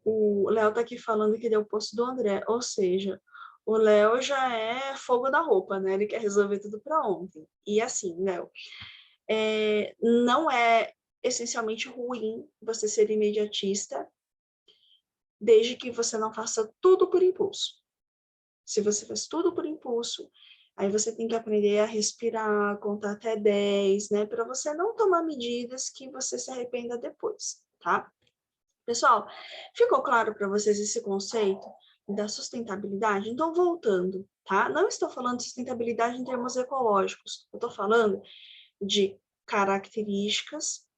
O Léo tá aqui falando que ele é o oposto do André, ou seja, o Léo já é fogo da roupa, né? Ele quer resolver tudo para ontem. E assim, Léo, não é essencialmente ruim você ser imediatista, desde que você não faça tudo por impulso. Se você faz tudo por impulso, aí você tem que aprender a respirar, contar até 10, né? Para você não tomar medidas que você se arrependa depois, tá? Pessoal, ficou claro para vocês esse conceito da sustentabilidade? Então, voltando, tá? Não estou falando de sustentabilidade em termos ecológicos, eu estou falando de características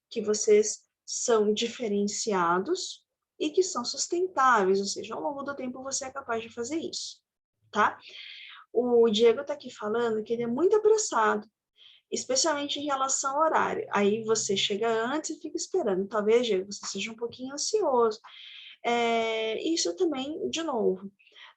que vocês são diferenciados e que são sustentáveis, ou seja, ao longo do tempo você é capaz de fazer isso, tá? O Diego está aqui falando que ele é muito apressado, especialmente em relação ao horário. Aí você chega antes e fica esperando. Talvez, Diego, você seja um pouquinho ansioso. Isso também, de novo,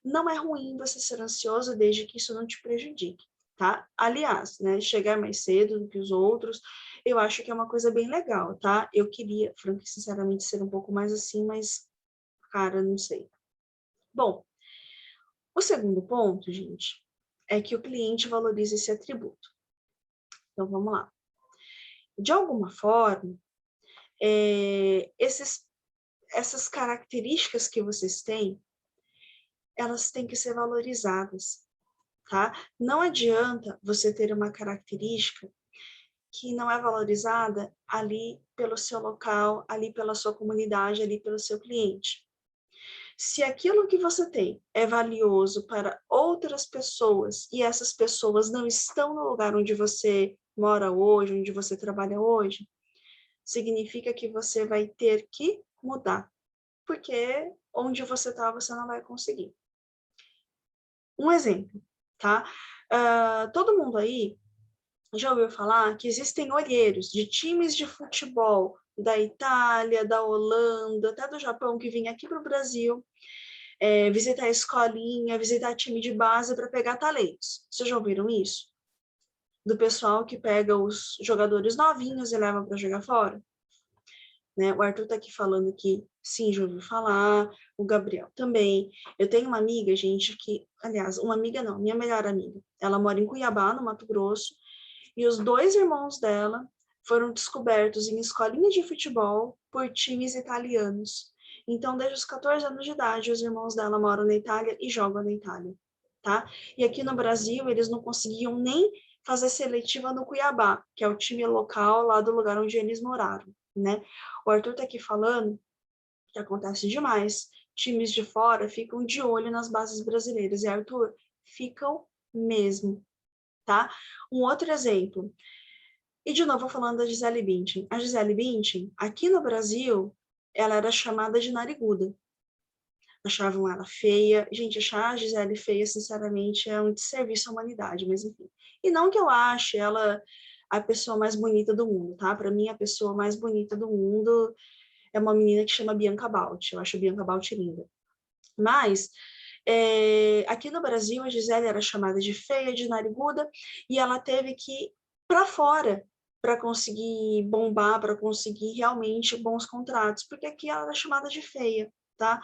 não é ruim você ser ansioso desde que isso não te prejudique, tá? Aliás, né, chegar mais cedo do que os outros, eu acho que é uma coisa bem legal, tá? Eu queria, franco e sinceramente, ser um pouco mais assim, mas, cara, não sei. Bom, o segundo ponto, gente, é que o cliente valoriza esse atributo. Então, vamos lá. De alguma forma, essas características que vocês têm, elas têm que ser valorizadas, tá? Não adianta você ter uma característica que não é valorizada ali pelo seu local, ali pela sua comunidade, ali pelo seu cliente. Se aquilo que você tem é valioso para outras pessoas e essas pessoas não estão no lugar onde você mora hoje, onde você trabalha hoje, significa que você vai ter que mudar, porque onde você está, você não vai conseguir. Um exemplo, tá? Todo mundo aí já ouviu falar que existem olheiros de times de futebol da Itália, da Holanda, até do Japão, que vêm aqui para o Brasil, visitar a escolinha, visitar time de base para pegar talentos. Vocês já ouviram isso? Do pessoal que pega os jogadores novinhos e leva para jogar fora? Né? O Arthur está aqui falando que sim, já ouviu falar, o Gabriel também. Eu tenho uma amiga, gente, que, aliás, uma amiga não, minha melhor amiga. Ela mora em Cuiabá, no Mato Grosso, e os dois irmãos dela foram descobertos em escolinhas de futebol por times italianos. Então, desde os 14 anos de idade, os irmãos dela moram na Itália e jogam na Itália, tá? E aqui no Brasil, eles não conseguiam nem fazer seletiva no Cuiabá, que é o time local lá do lugar onde eles moraram, né? O Arthur tá aqui falando que acontece demais. Times de fora ficam de olho nas bases brasileiras. E, Arthur, ficam mesmo, tá? Um outro exemplo. E, de novo, falando da Gisele Bündchen. A Gisele Bündchen, aqui no Brasil, ela era chamada de nariguda. Achavam ela feia. Gente, achar a Gisele feia, sinceramente, é um desserviço à humanidade, mas enfim. E não que eu ache ela a pessoa mais bonita do mundo, tá? Para mim, a pessoa mais bonita do mundo é uma menina que chama Bianca Balti. Eu acho a Bianca Balti linda. Mas, aqui no Brasil, a Gisele era chamada de feia, de nariguda, e ela teve que ir para fora para conseguir bombar, para conseguir realmente bons contratos, porque aqui ela é chamada de feia, tá?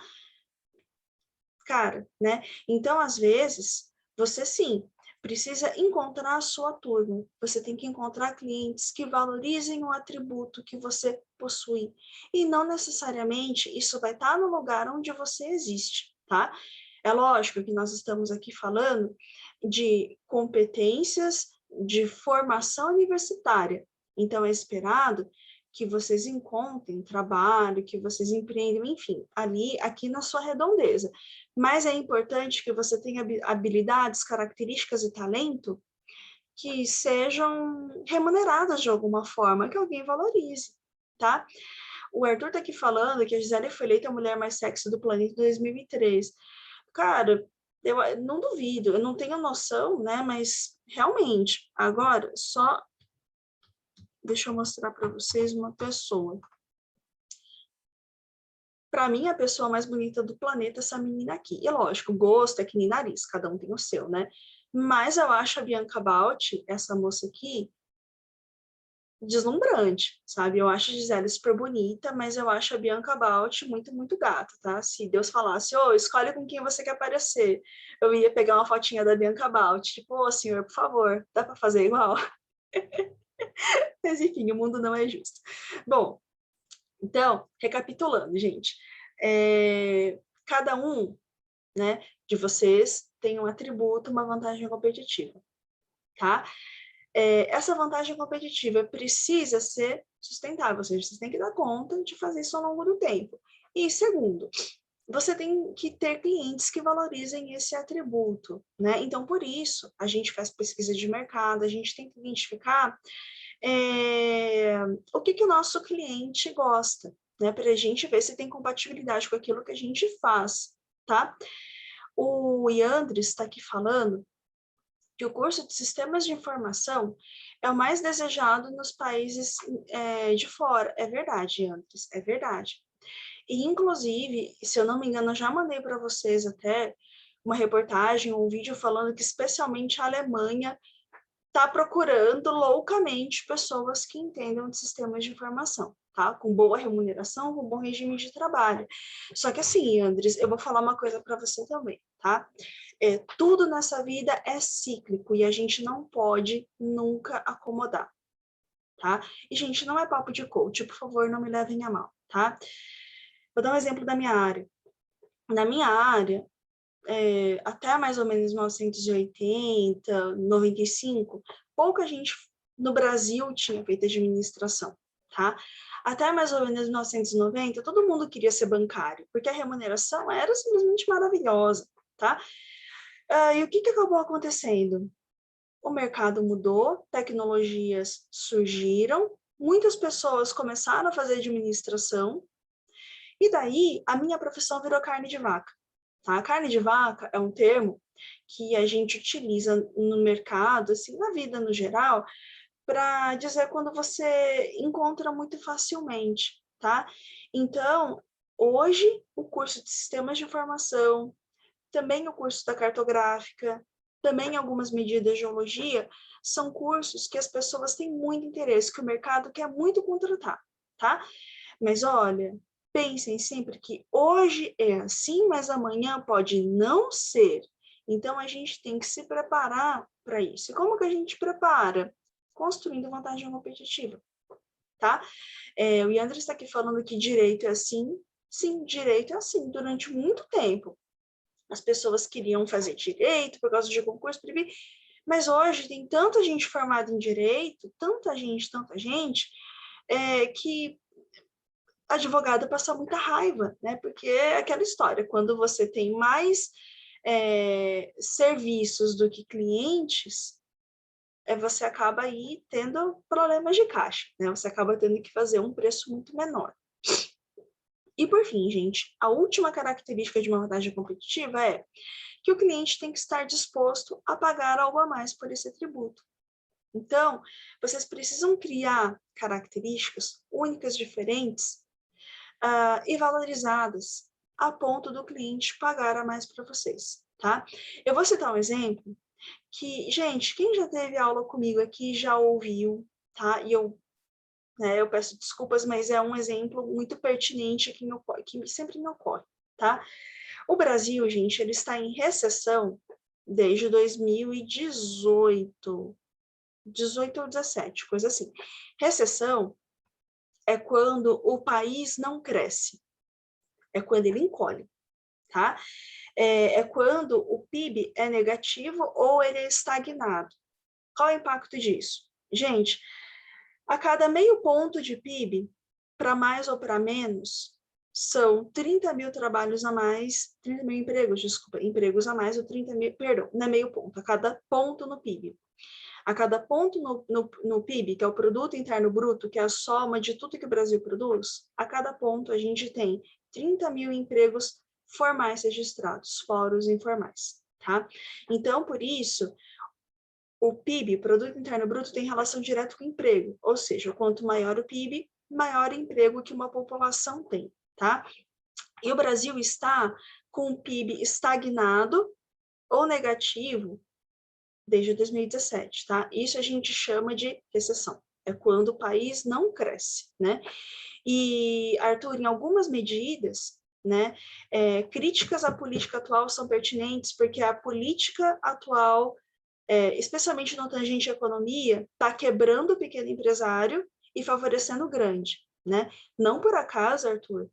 Cara, né? Então, às vezes, você sim precisa encontrar a sua turma. Você tem que encontrar clientes que valorizem o atributo que você possui. E não necessariamente isso vai estar no lugar onde você existe, tá? É lógico que nós estamos aqui falando de competências de formação universitária. Então, é esperado que vocês encontrem trabalho, que vocês empreendam, enfim, ali, aqui na sua redondeza. Mas é importante que você tenha habilidades, características e talento que sejam remuneradas de alguma forma, que alguém valorize, tá? O Arthur tá aqui falando que a Gisele foi eleita a mulher mais sexy do planeta em 2003. Cara, eu não duvido, eu não tenho noção, né? Mas realmente, agora, só deixa eu mostrar para vocês uma pessoa. Para mim, a pessoa mais bonita do planeta é essa menina aqui. E lógico, gosto é que nem nariz, cada um tem o seu, né? Mas eu acho a Bianca Balti, essa moça aqui, deslumbrante, sabe? Eu acho a Gisele super bonita, mas eu acho a Bianca Balti muito, muito gata, tá? Se Deus falasse, ô, escolhe com quem você quer aparecer, eu ia pegar uma fotinha da Bianca Balti, tipo, ô, senhor, por favor, dá para fazer igual? Mas enfim, o mundo não é justo. Bom, então, recapitulando, gente, cada um, né, de vocês tem um atributo, uma vantagem competitiva, tá? Essa vantagem competitiva precisa ser sustentável, ou seja, vocês têm que dar conta de fazer isso ao longo do tempo. E segundo, você tem que ter clientes que valorizem esse atributo, né? Então, por isso, a gente faz pesquisa de mercado, a gente tem que identificar o que o nosso cliente gosta, né? Para a gente ver se tem compatibilidade com aquilo que a gente faz, tá? O Yandres está aqui falando que o curso de Sistemas de Informação é o mais desejado nos países de fora. É verdade, Yandres, é verdade. E, inclusive, se eu não me engano, eu já mandei para vocês até uma reportagem, um vídeo falando que especialmente a Alemanha está procurando loucamente pessoas que entendam de sistemas de informação, tá? Com boa remuneração, com bom regime de trabalho. Só que assim, Andres, eu vou falar uma coisa para você também, tá? Tudo nessa vida é cíclico e a gente não pode nunca acomodar, tá? E, gente, não é papo de coach, por favor, não me levem a mal, tá? Vou dar um exemplo da minha área. Na minha área, até mais ou menos 1980, 95, pouca gente no Brasil tinha feito administração, tá? Até mais ou menos 1990, todo mundo queria ser bancário, porque a remuneração era simplesmente maravilhosa, tá? E o que acabou acontecendo? O mercado mudou, tecnologias surgiram, muitas pessoas começaram a fazer administração, e daí a minha profissão virou carne de vaca. Tá? A carne de vaca é um termo que a gente utiliza no mercado, assim, na vida no geral, para dizer quando você encontra muito facilmente, tá? Então, hoje, o curso de Sistemas de Informação, também o curso da Cartográfica, também algumas medidas de geologia, são cursos que as pessoas têm muito interesse, que o mercado quer muito contratar, tá? Mas olha, pensem sempre que hoje é assim, mas amanhã pode não ser. Então, a gente tem que se preparar para isso. E como que a gente prepara? Construindo vantagem competitiva, tá? O Yandri está aqui falando que direito é assim. Sim, direito é assim. Durante muito tempo, as pessoas queriam fazer direito por causa de concurso, mas hoje tem tanta gente formada em direito, tanta gente, que advogado passa muita raiva, né? Porque é aquela história, quando você tem mais serviços do que clientes, você acaba aí tendo problemas de caixa, né? Você acaba tendo que fazer um preço muito menor. E por fim, gente, a última característica de uma vantagem competitiva é que o cliente tem que estar disposto a pagar algo a mais por esse atributo. Então, vocês precisam criar características únicas, diferentes, e valorizadas, a ponto do cliente pagar a mais para vocês, tá? Eu vou citar um exemplo que, gente, quem já teve aula comigo aqui já ouviu, tá? E eu peço desculpas, mas é um exemplo muito pertinente que sempre me ocorre, tá? O Brasil, gente, ele está em recessão desde 2018, 18 ou 17, coisa assim. Recessão é quando o país não cresce, é quando ele encolhe, tá? É quando o PIB é negativo ou ele é estagnado. Qual é o impacto disso? Gente, a cada meio ponto de PIB, para mais ou para menos, são 30 mil trabalhos a mais, 30 mil empregos, desculpa, empregos a mais, ou 30 mil, perdão, não é meio ponto, a cada ponto no PIB. A cada ponto no PIB, que é o Produto Interno Bruto, que é a soma de tudo que o Brasil produz, a cada ponto a gente tem 30 mil empregos formais registrados, fora os informais, tá? Então, por isso, o PIB, Produto Interno Bruto, tem relação direta com o emprego, ou seja, quanto maior o PIB, maior emprego que uma população tem, tá? E o Brasil está com o PIB estagnado ou negativo desde 2017, tá? Isso a gente chama de recessão. É quando o país não cresce, né? E, Arthur, em algumas medidas, né, críticas à política atual são pertinentes porque a política atual, especialmente no tangente à economia, está quebrando o pequeno empresário e favorecendo o grande, né? Não por acaso, Arthur,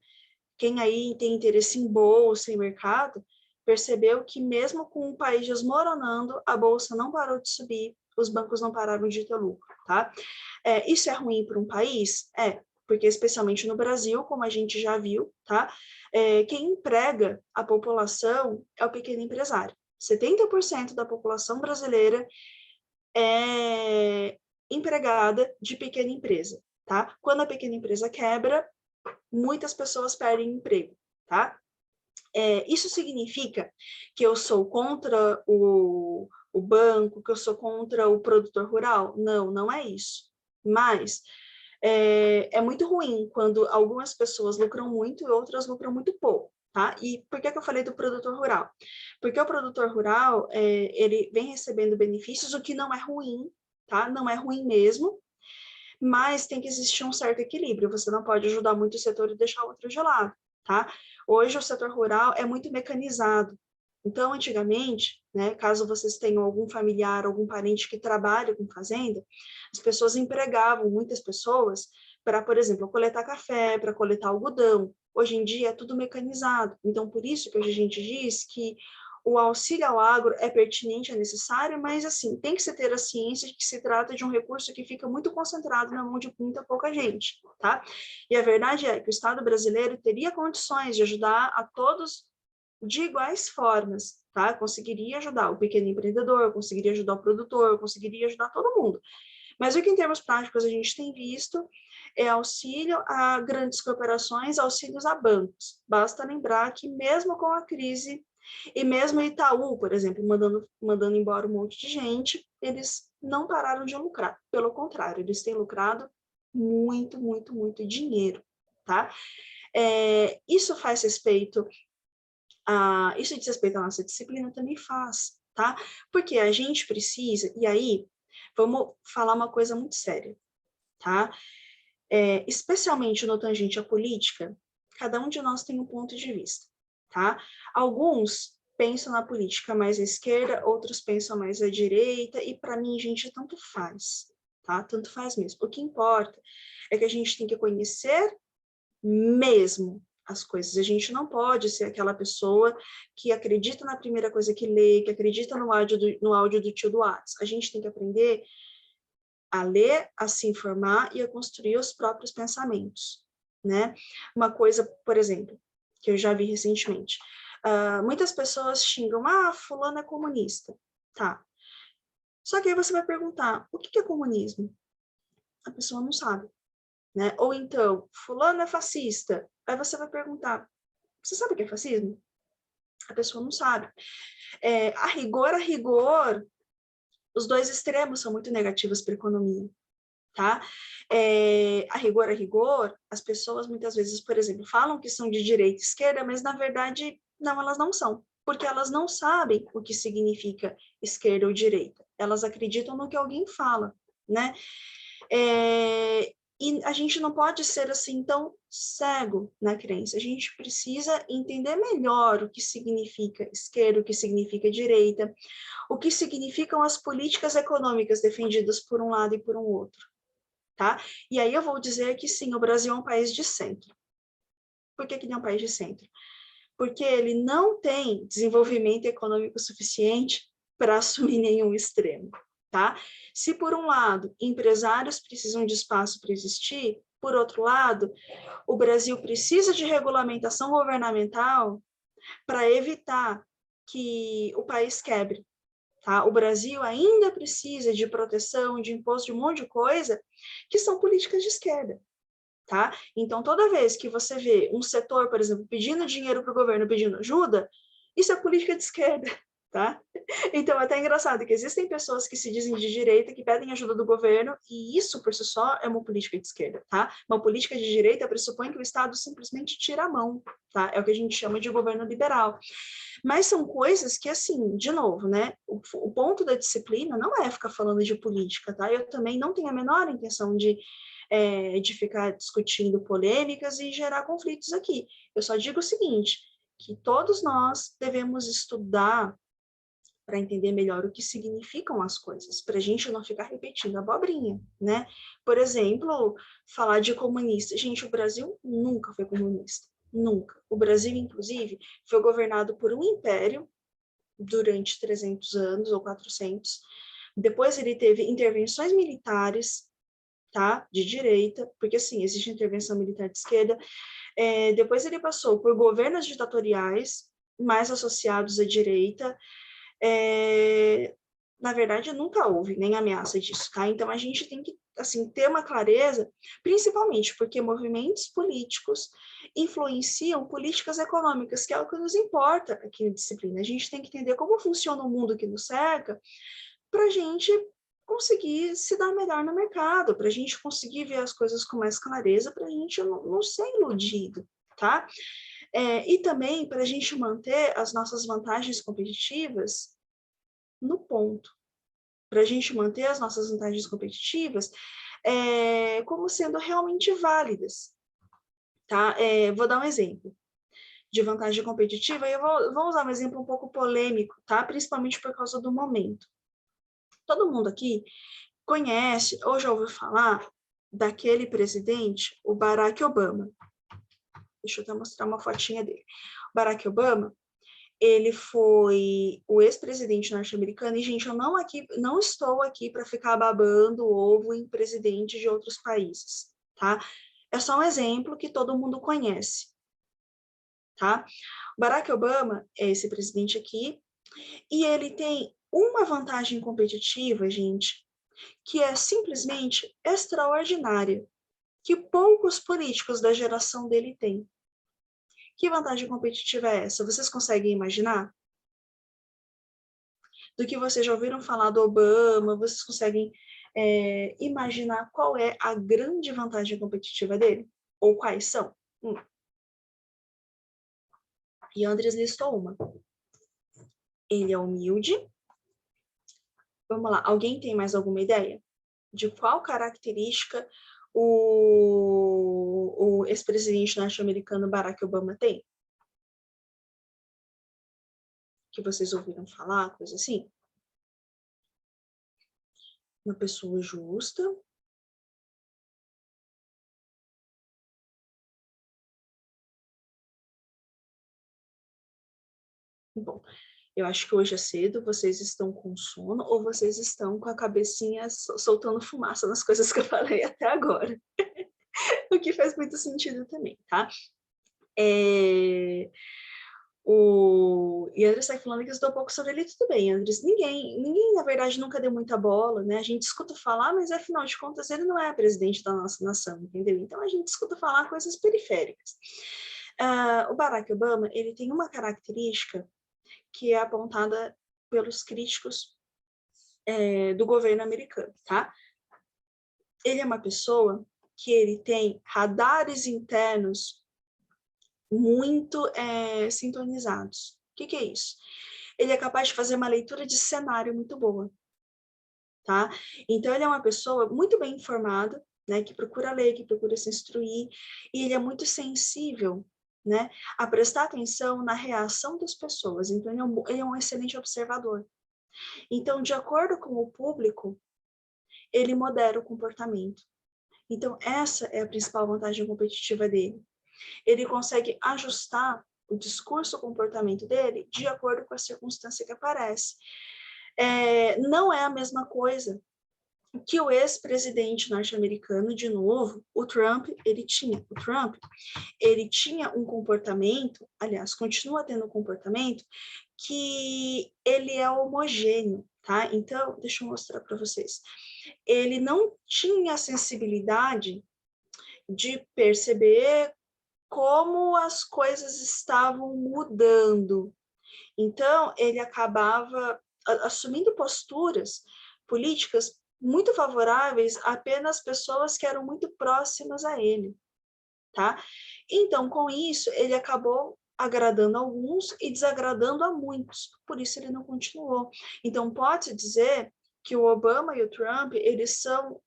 quem aí tem interesse em bolsa e mercado, percebeu que mesmo com o país desmoronando, a bolsa não parou de subir, os bancos não pararam de ter lucro, tá? Isso é ruim para um país? Porque especialmente no Brasil, como a gente já viu, tá? Quem emprega a população é o pequeno empresário. 70% da população brasileira é empregada de pequena empresa, tá? Quando a pequena empresa quebra, muitas pessoas perdem emprego, tá? Isso significa que eu sou contra o banco, que eu sou contra o produtor rural? Não, não é isso. Mas é muito ruim quando algumas pessoas lucram muito e outras lucram muito pouco, tá? E por que eu falei do produtor rural? Porque o produtor rural, ele vem recebendo benefícios, o que não é ruim, tá? Não é ruim mesmo, mas tem que existir um certo equilíbrio. Você não pode ajudar muito o setor e deixar o outro de lado, tá? Hoje o setor rural é muito mecanizado. Então, antigamente, né, caso vocês tenham algum familiar, algum parente que trabalha com fazenda, as pessoas empregavam muitas pessoas para, por exemplo, coletar café, para coletar algodão. Hoje em dia é tudo mecanizado. Então, por isso que hoje a gente diz que o auxílio ao agro é pertinente, é necessário, mas, assim, tem que se ter a ciência de que se trata de um recurso que fica muito concentrado na mão de muita pouca gente, tá? E a verdade é que o Estado brasileiro teria condições de ajudar a todos de iguais formas, tá? Conseguiria ajudar o pequeno empreendedor, conseguiria ajudar o produtor, conseguiria ajudar todo mundo. Mas o que, em termos práticos, a gente tem visto é auxílio a grandes corporações, auxílios a bancos. Basta lembrar que, mesmo com a crise, e mesmo Itaú, por exemplo, mandando embora um monte de gente, eles não pararam de lucrar. Pelo contrário, eles têm lucrado muito, muito, muito dinheiro, tá? Isso faz respeito isso diz respeito à nossa disciplina? Também faz, tá? Porque a gente precisa, e aí, vamos falar uma coisa muito séria, tá? Especialmente no tangente à política, cada um de nós tem um ponto de vista, tá? Alguns pensam na política mais à esquerda, outros pensam mais à direita, e para mim, gente, tanto faz, tá? Tanto faz mesmo. O que importa é que a gente tem que conhecer mesmo as coisas. A gente não pode ser aquela pessoa que acredita na primeira coisa que lê, que acredita no áudio do tio do Whats. A gente tem que aprender a ler, a se informar e a construir os próprios pensamentos, né? Uma coisa, por exemplo, que eu já vi recentemente. Muitas pessoas xingam, fulano é comunista. Tá. Só que aí você vai perguntar, o que é comunismo? A pessoa não sabe, né? Ou então, fulano é fascista. Aí você vai perguntar, você sabe o que é fascismo? A pessoa não sabe. A rigor, os dois extremos são muito negativos para a economia, tá? A rigor, as pessoas muitas vezes, por exemplo, falam que são de direita e esquerda, mas na verdade, não, elas não são, porque elas não sabem o que significa esquerda ou direita. Elas acreditam no que alguém fala, né? E a gente não pode ser assim tão cego na crença. A gente precisa entender melhor o que significa esquerda, o que significa direita, o que significam as políticas econômicas defendidas por um lado e por um outro, tá? E aí eu vou dizer que sim, o Brasil é um país de centro. Por que ele é um país de centro? Porque ele não tem desenvolvimento econômico suficiente para assumir nenhum extremo, tá? Se por um lado empresários precisam de espaço para existir, por outro lado, o Brasil precisa de regulamentação governamental para evitar que o país quebre, tá? O Brasil ainda precisa de proteção, de imposto, de um monte de coisa que são políticas de esquerda. Tá? Então, toda vez que você vê um setor, por exemplo, pedindo dinheiro para o governo, pedindo ajuda, isso é política de esquerda, tá? Então, é até engraçado que existem pessoas que se dizem de direita, que pedem ajuda do governo, e isso, por si só, é uma política de esquerda, tá? Uma política de direita pressupõe que o Estado simplesmente tira a mão, tá? É o que a gente chama de governo liberal. Mas são coisas que, assim, de novo, né? O ponto da disciplina não é ficar falando de política, tá? Eu também não tenho a menor intenção de ficar discutindo polêmicas e gerar conflitos aqui. Eu só digo o seguinte, que todos nós devemos estudar para entender melhor o que significam as coisas, para a gente não ficar repetindo abobrinha, né? Por exemplo, falar de comunista. Gente, o Brasil nunca foi comunista, nunca. O Brasil, inclusive, foi governado por um império durante 300 anos ou 400. Depois ele teve intervenções militares, tá? De direita, porque assim, existe intervenção militar de esquerda. Depois ele passou por governos ditatoriais, mais associados à direita. Na verdade, nunca houve nem ameaça disso, tá? Então a gente tem que assim ter uma clareza, principalmente porque movimentos políticos influenciam políticas econômicas, que é o que nos importa aqui na disciplina. A gente tem que entender como funciona o mundo que nos cerca para a gente conseguir se dar melhor no mercado, para a gente conseguir ver as coisas com mais clareza, para a gente não ser iludido, tá? E também para a gente manter as nossas vantagens competitivas no ponto, para a gente manter as nossas vantagens competitivas como sendo realmente válidas, tá? Vou dar um exemplo de vantagem competitiva, e eu vou usar um exemplo um pouco polêmico, tá? Principalmente por causa do momento. Todo mundo aqui conhece ou já ouviu falar daquele presidente, o Barack Obama. Deixa eu até mostrar uma fotinha dele. O Barack Obama, ele foi o ex-presidente norte-americano, e, gente, eu não estou aqui para ficar babando ovo em presidentes de outros países, tá? É só um exemplo que todo mundo conhece, tá? O Barack Obama é esse presidente aqui, e ele tem uma vantagem competitiva, gente, que é simplesmente extraordinária, que poucos políticos da geração dele têm. Que vantagem competitiva é essa? Vocês conseguem imaginar? Do que vocês já ouviram falar do Obama, vocês conseguem imaginar qual é a grande vantagem competitiva dele? Ou quais são? E Andres listou uma. Ele é humilde. Vamos lá, alguém tem mais alguma ideia? De qual característica o ex-presidente norte-americano Barack Obama tem? Que vocês ouviram falar, coisa assim? Uma pessoa justa. Bom, eu acho que hoje é cedo, vocês estão com sono ou vocês estão com a cabecinha soltando fumaça nas coisas que eu falei até agora. O que faz muito sentido também, tá? E Andrés está falando que eu estou um pouco sobre ele, tudo bem, Andrés. Ninguém, na verdade, nunca deu muita bola, né? A gente escuta falar, mas afinal de contas, ele não é presidente da nossa nação, entendeu? Então a gente escuta falar coisas periféricas. O Barack Obama, ele tem uma característica que é apontada pelos críticos do governo americano, tá? Ele é uma pessoa que ele tem radares internos muito sintonizados. O que é isso? Ele é capaz de fazer uma leitura de cenário muito boa. tá? Então, ele é uma pessoa muito bem informada, né, que procura ler, que procura se instruir, e ele é muito sensível, né, a prestar atenção na reação das pessoas. Então, ele é um excelente observador. Então, de acordo com o público, ele modera o comportamento. Então, essa é a principal vantagem competitiva dele. Ele consegue ajustar o discurso, o comportamento dele de acordo com a circunstância que aparece. Não é a mesma coisa que o ex-presidente norte-americano, de novo, o Trump, ele tinha um comportamento, aliás, continua tendo um comportamento que ele é homogêneo, tá? Então, deixa eu mostrar para vocês. Ele não tinha a sensibilidade de perceber como as coisas estavam mudando. Então, ele acabava assumindo posturas políticas muito favoráveis a apenas pessoas que eram muito próximas a ele, tá? Então, com isso, ele acabou agradando a alguns e desagradando a muitos, por isso ele não continuou. Então, pode-se dizer que o Obama e o Trump, eles são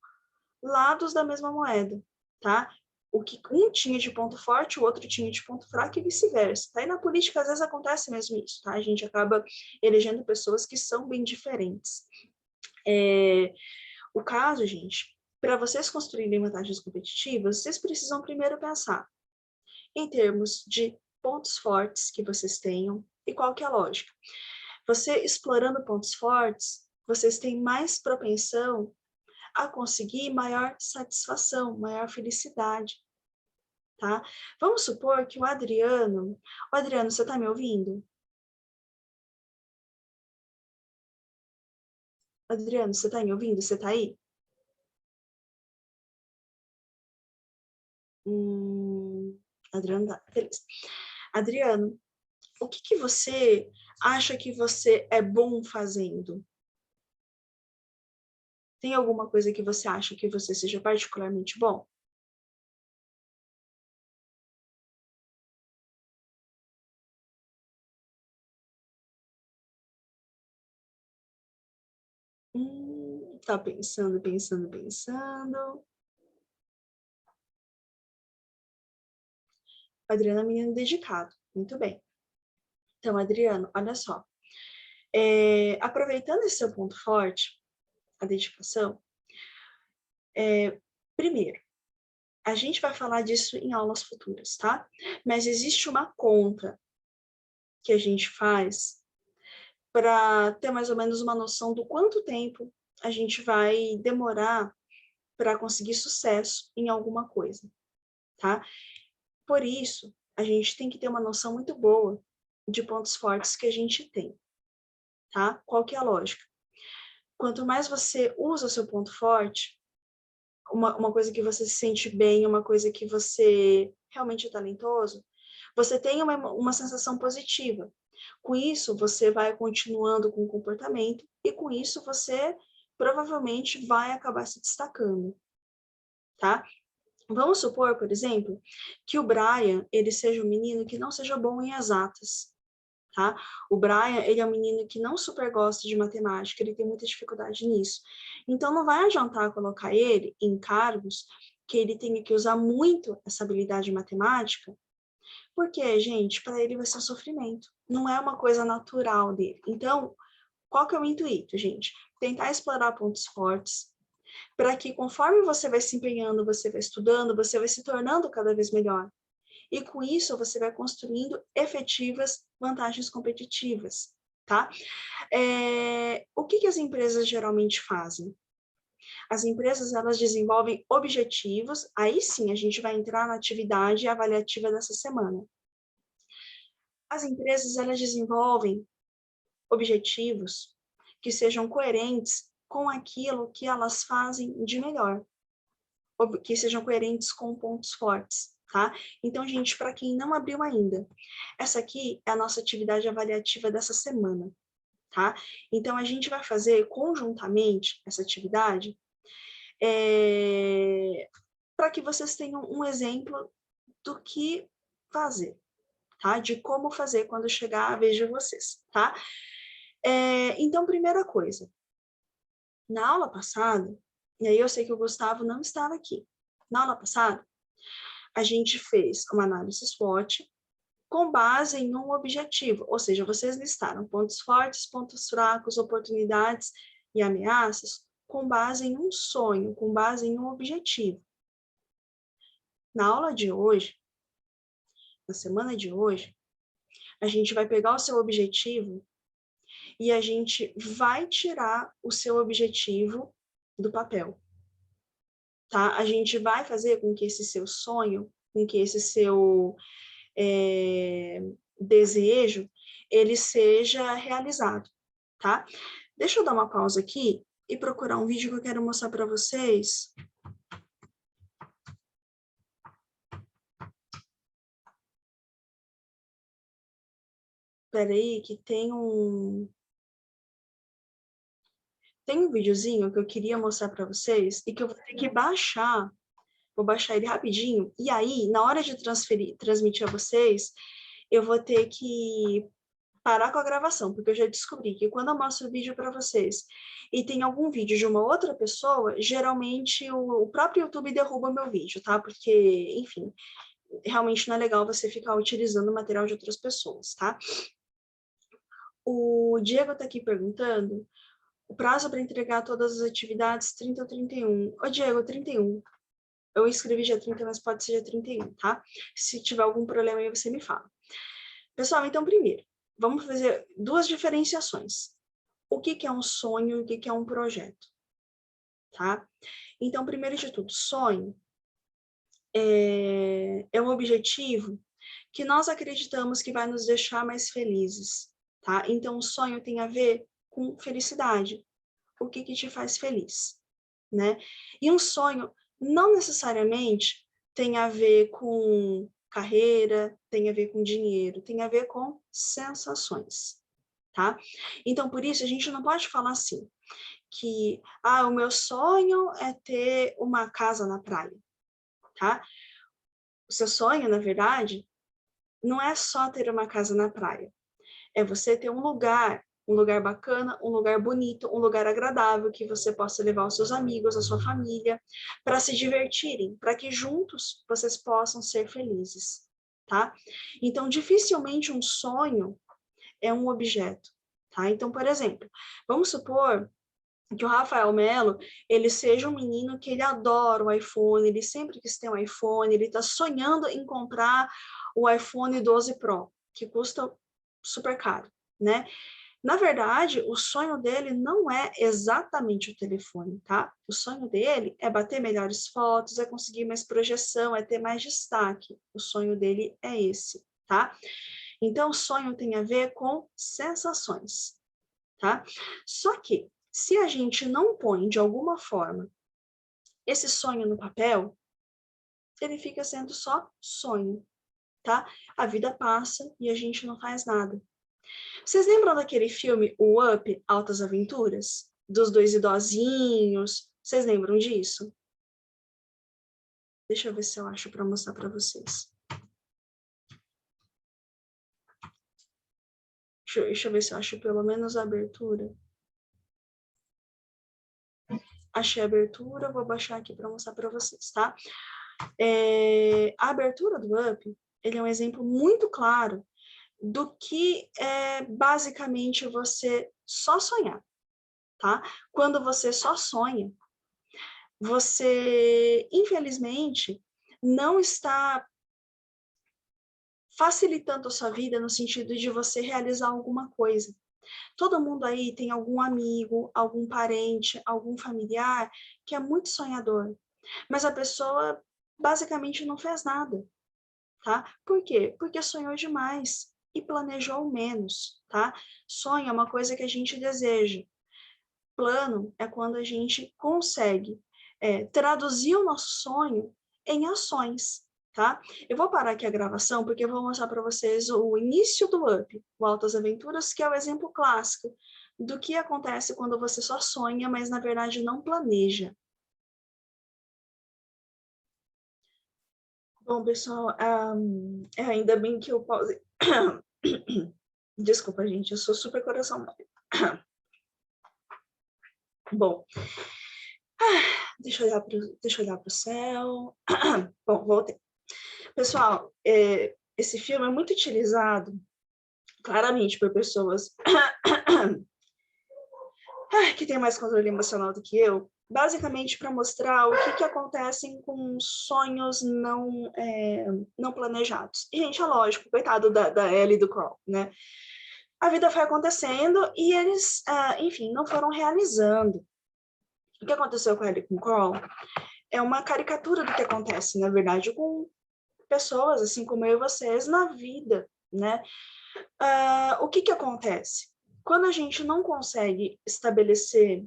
lados da mesma moeda, tá? O que um tinha de ponto forte, o outro tinha de ponto fraco e vice-versa, tá? E na política, às vezes, acontece mesmo isso, tá? A gente acaba elegendo pessoas que são bem diferentes. O caso, gente, para vocês construírem vantagens competitivas, vocês precisam primeiro pensar em termos de pontos fortes que vocês tenham e qual que é a lógica. Você explorando pontos fortes, vocês têm mais propensão a conseguir maior satisfação, maior felicidade, tá? Vamos supor que o Adriano, você está me ouvindo? Adriano, você está me ouvindo? Você está aí? Adriano, tá, beleza. Adriano, o que você acha que você é bom fazendo? Tem alguma coisa que você acha que você seja particularmente bom? Tá pensando. Adriano é um menino dedicado. Muito bem. Então, Adriano, olha só. Aproveitando esse seu ponto forte, a dedicação, primeiro, a gente vai falar disso em aulas futuras, tá? Mas existe uma conta que a gente faz para ter mais ou menos uma noção do quanto tempo a gente vai demorar para conseguir sucesso em alguma coisa, tá? Por isso, a gente tem que ter uma noção muito boa de pontos fortes que a gente tem, tá? Qual que é a lógica? Quanto mais você usa o seu ponto forte, uma coisa que você se sente bem, uma coisa que você realmente é talentoso, você tem uma sensação positiva. Com isso, você vai continuando com o comportamento e com isso você provavelmente vai acabar se destacando, tá? Vamos supor, por exemplo, que o Brian, ele seja um menino que não seja bom em exatas, tá? O Brian, ele é um menino que não super gosta de matemática, ele tem muita dificuldade nisso. Então, não vai adiantar colocar ele em cargos que ele tenha que usar muito essa habilidade matemática, porque, gente, para ele vai ser um sofrimento. Não é uma coisa natural dele. Então, qual que é o intuito, gente? Tentar explorar pontos fortes, para que conforme você vai se empenhando, você vai estudando, você vai se tornando cada vez melhor. E com isso, você vai construindo efetivas vantagens competitivas, tá? O que as empresas geralmente fazem? As empresas, elas desenvolvem objetivos, aí sim a gente vai entrar na atividade avaliativa dessa semana. As empresas, elas desenvolvem objetivos que sejam coerentes com aquilo que elas fazem de melhor, que sejam coerentes com pontos fortes, tá? Então, gente, para quem não abriu ainda, essa aqui é a nossa atividade avaliativa dessa semana, tá? Então, a gente vai fazer conjuntamente essa atividade para que vocês tenham um exemplo do que fazer, tá? De como fazer quando chegar a vez de vocês, tá? Então, primeira coisa, Na aula passada, e aí eu sei que o Gustavo não estava aqui. Na aula passada, a gente fez uma análise SWOT com base em um objetivo, ou seja, vocês listaram pontos fortes, pontos fracos, oportunidades e ameaças com base em um sonho, com base em um objetivo. Na aula de hoje, na semana de hoje, a gente vai pegar o seu objetivo e a gente vai tirar o seu objetivo do papel, tá? A gente vai fazer com que esse seu sonho, com que esse seu desejo, ele seja realizado, tá? Deixa eu dar uma pausa aqui e procurar um vídeo que eu quero mostrar para vocês. Espera aí, que tem um videozinho que eu queria mostrar para vocês e que eu vou ter que baixar. Vou baixar ele rapidinho. E aí, na hora de transmitir a vocês, eu vou ter que parar com a gravação, porque eu já descobri que quando eu mostro o vídeo para vocês e tem algum vídeo de uma outra pessoa, geralmente o próprio YouTube derruba meu vídeo, tá? Porque, enfim, realmente não é legal você ficar utilizando o material de outras pessoas, tá? O Diego tá aqui perguntando o prazo para entregar todas as atividades 30 ou 31. Ô, Diego, 31. Eu escrevi dia 30, mas pode ser dia 31, tá? Se tiver algum problema aí, você me fala. Pessoal, então, primeiro, vamos fazer duas diferenciações. O que é um sonho e o que é um projeto, tá? Então, primeiro de tudo, sonho é um objetivo que nós acreditamos que vai nos deixar mais felizes, tá? Então, o sonho tem a ver com felicidade. O que te faz feliz, né? E um sonho não necessariamente tem a ver com carreira, tem a ver com dinheiro, tem a ver com sensações, tá? Então, por isso, a gente não pode falar assim, que, o meu sonho é ter uma casa na praia, tá? O seu sonho, na verdade, não é só ter uma casa na praia, é você ter um lugar bacana, um lugar bonito, um lugar agradável, que você possa levar os seus amigos, a sua família, para se divertirem, para que juntos vocês possam ser felizes, tá? Então, dificilmente um sonho é um objeto, tá? Então, por exemplo, vamos supor que o Rafael Melo, ele seja um menino que ele adora o iPhone, ele sempre quis ter um iPhone, ele está sonhando em comprar o iPhone 12 Pro, que custa super caro, né? Na verdade, o sonho dele não é exatamente o telefone, tá? O sonho dele é bater melhores fotos, é conseguir mais projeção, é ter mais destaque. O sonho dele é esse, tá? Então, o sonho tem a ver com sensações, tá? Só que, se a gente não põe, de alguma forma, esse sonho no papel, ele fica sendo só sonho, tá? A vida passa e a gente não faz nada. Vocês lembram daquele filme, o Up, Altas Aventuras? Dos dois idosinhos? Vocês lembram disso? Deixa eu ver se eu acho para mostrar para vocês. Deixa eu ver se eu acho pelo menos a abertura. Achei a abertura, vou baixar aqui para mostrar para vocês, tá? A abertura do Up, ele é um exemplo muito claro do que é basicamente você só sonhar, tá? Quando você só sonha, você, infelizmente, não está facilitando a sua vida no sentido de você realizar alguma coisa. Todo mundo aí tem algum amigo, algum parente, algum familiar que é muito sonhador, mas a pessoa basicamente não fez nada, tá? Por quê? Porque sonhou demais e planejou menos, tá? Sonho é uma coisa que a gente deseja. Plano é quando a gente consegue traduzir o nosso sonho em ações, tá? Eu vou parar aqui a gravação porque eu vou mostrar para vocês o início do Up, o Altas Aventuras, que é o exemplo clássico do que acontece quando você só sonha, mas na verdade não planeja. Bom, pessoal, ainda bem que eu pausei. Desculpa, gente, eu sou super coração mole. Bom, deixa eu olhar para o céu. Bom, voltei. Pessoal, esse filme é muito utilizado, claramente, por pessoas que têm mais controle emocional do que eu, basicamente para mostrar o que acontece com sonhos não planejados. E, gente, é lógico, coitado da Ellie e do Carl, né? A vida foi acontecendo e eles, enfim, não foram realizando. O que aconteceu com a Ellie e com o Carl é uma caricatura do que acontece, na verdade, com pessoas, assim como eu e vocês, na vida, né? O que acontece? Quando a gente não consegue estabelecer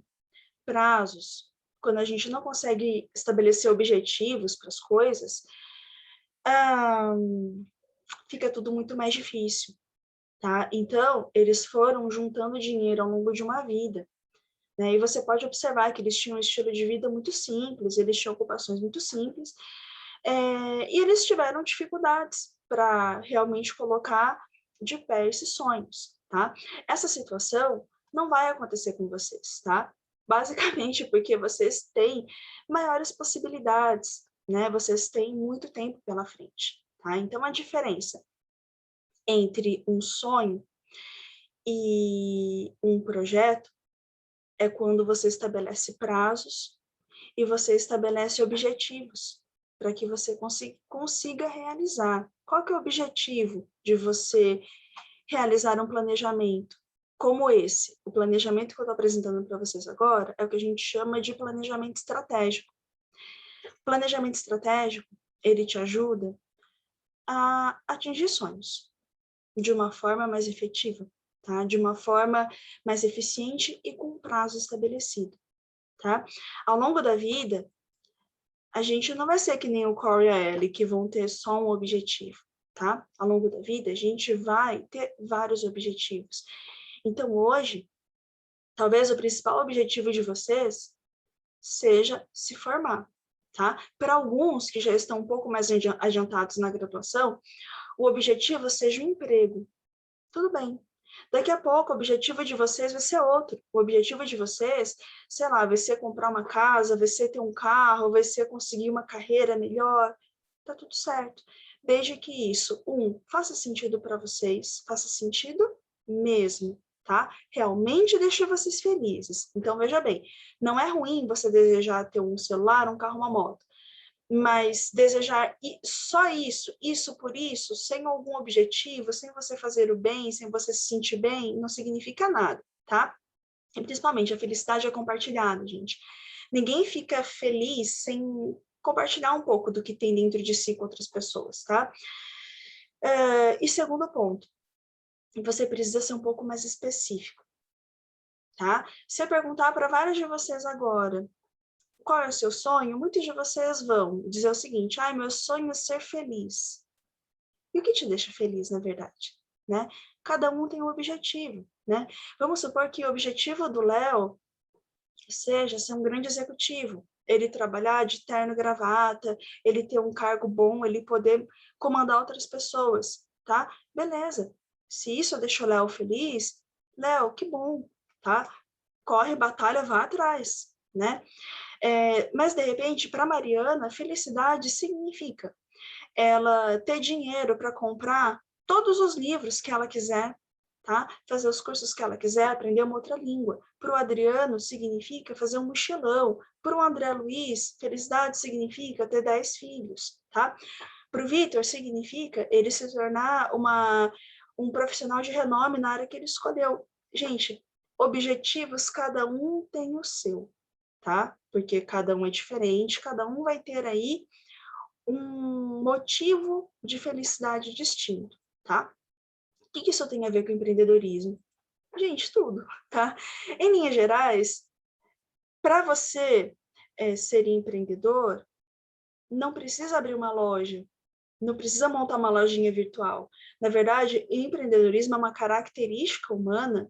prazos, quando a gente não consegue estabelecer objetivos para as coisas, fica tudo muito mais difícil, tá? Então, eles foram juntando dinheiro ao longo de uma vida, né? E você pode observar que eles tinham um estilo de vida muito simples, eles tinham ocupações muito simples, e eles tiveram dificuldades para realmente colocar de pé esses sonhos, tá? Essa situação não vai acontecer com vocês, tá? Basicamente porque vocês têm maiores possibilidades, né? Vocês têm muito tempo pela frente, tá? Então, a diferença entre um sonho e um projeto é quando você estabelece prazos e você estabelece objetivos para que você consiga realizar. Qual que é o objetivo de você realizar um planejamento como esse? O planejamento que eu estou apresentando para vocês agora é o que a gente chama de planejamento estratégico. Planejamento estratégico, ele te ajuda a atingir sonhos de uma forma mais efetiva, tá? De uma forma mais eficiente e com prazo estabelecido, tá? Ao longo da vida, a gente não vai ser que nem o Corey e a Ellie, que vão ter só um objetivo, tá? Ao longo da vida, a gente vai ter vários objetivos. Então, hoje, talvez o principal objetivo de vocês seja se formar, tá? Para alguns que já estão um pouco mais adiantados na graduação, o objetivo seja o emprego. Tudo bem. Daqui a pouco, o objetivo de vocês vai ser outro. O objetivo de vocês, sei lá, vai ser comprar uma casa, vai ser ter um carro, vai ser conseguir uma carreira melhor. Tá tudo certo. Desde que isso, faça sentido para vocês, faça sentido mesmo, tá? Realmente deixe vocês felizes. Então, veja bem, não é ruim você desejar ter um celular, um carro, uma moto. Mas desejar só isso por isso, sem algum objetivo, sem você fazer o bem, sem você se sentir bem, não significa nada, tá? E principalmente a felicidade é compartilhada, gente. Ninguém fica feliz sem compartilhar um pouco do que tem dentro de si com outras pessoas, tá? E segundo ponto, você precisa ser um pouco mais específico, tá? Se eu perguntar para vários de vocês agora, qual é o seu sonho? Muitos de vocês vão dizer o seguinte: meu sonho é ser feliz. E o que te deixa feliz, na verdade? Né? Cada um tem um objetivo, né? Vamos supor que o objetivo do Léo seja ser um grande executivo, ele trabalhar de terno e gravata, ele ter um cargo bom, ele poder comandar outras pessoas, tá? Beleza. Se isso deixa o Léo feliz, Léo, que bom, tá? Corre, batalha, vá atrás, né? Mas, de repente, para Mariana, felicidade significa ela ter dinheiro para comprar todos os livros que ela quiser, tá? Fazer os cursos que ela quiser, aprender uma outra língua. Para o Adriano, significa fazer um mochilão. Para o André Luiz, felicidade significa ter 10 filhos, tá? Para o Vitor, significa ele se tornar um profissional de renome na área que ele escolheu. Gente, objetivos, cada um tem o seu, tá? Porque cada um é diferente, cada um vai ter aí um motivo de felicidade distinto, tá? O que isso tem a ver com empreendedorismo? Gente, tudo, tá? Em linhas gerais, para você ser empreendedor, não precisa abrir uma loja, não precisa montar uma lojinha virtual. Na verdade, empreendedorismo é uma característica humana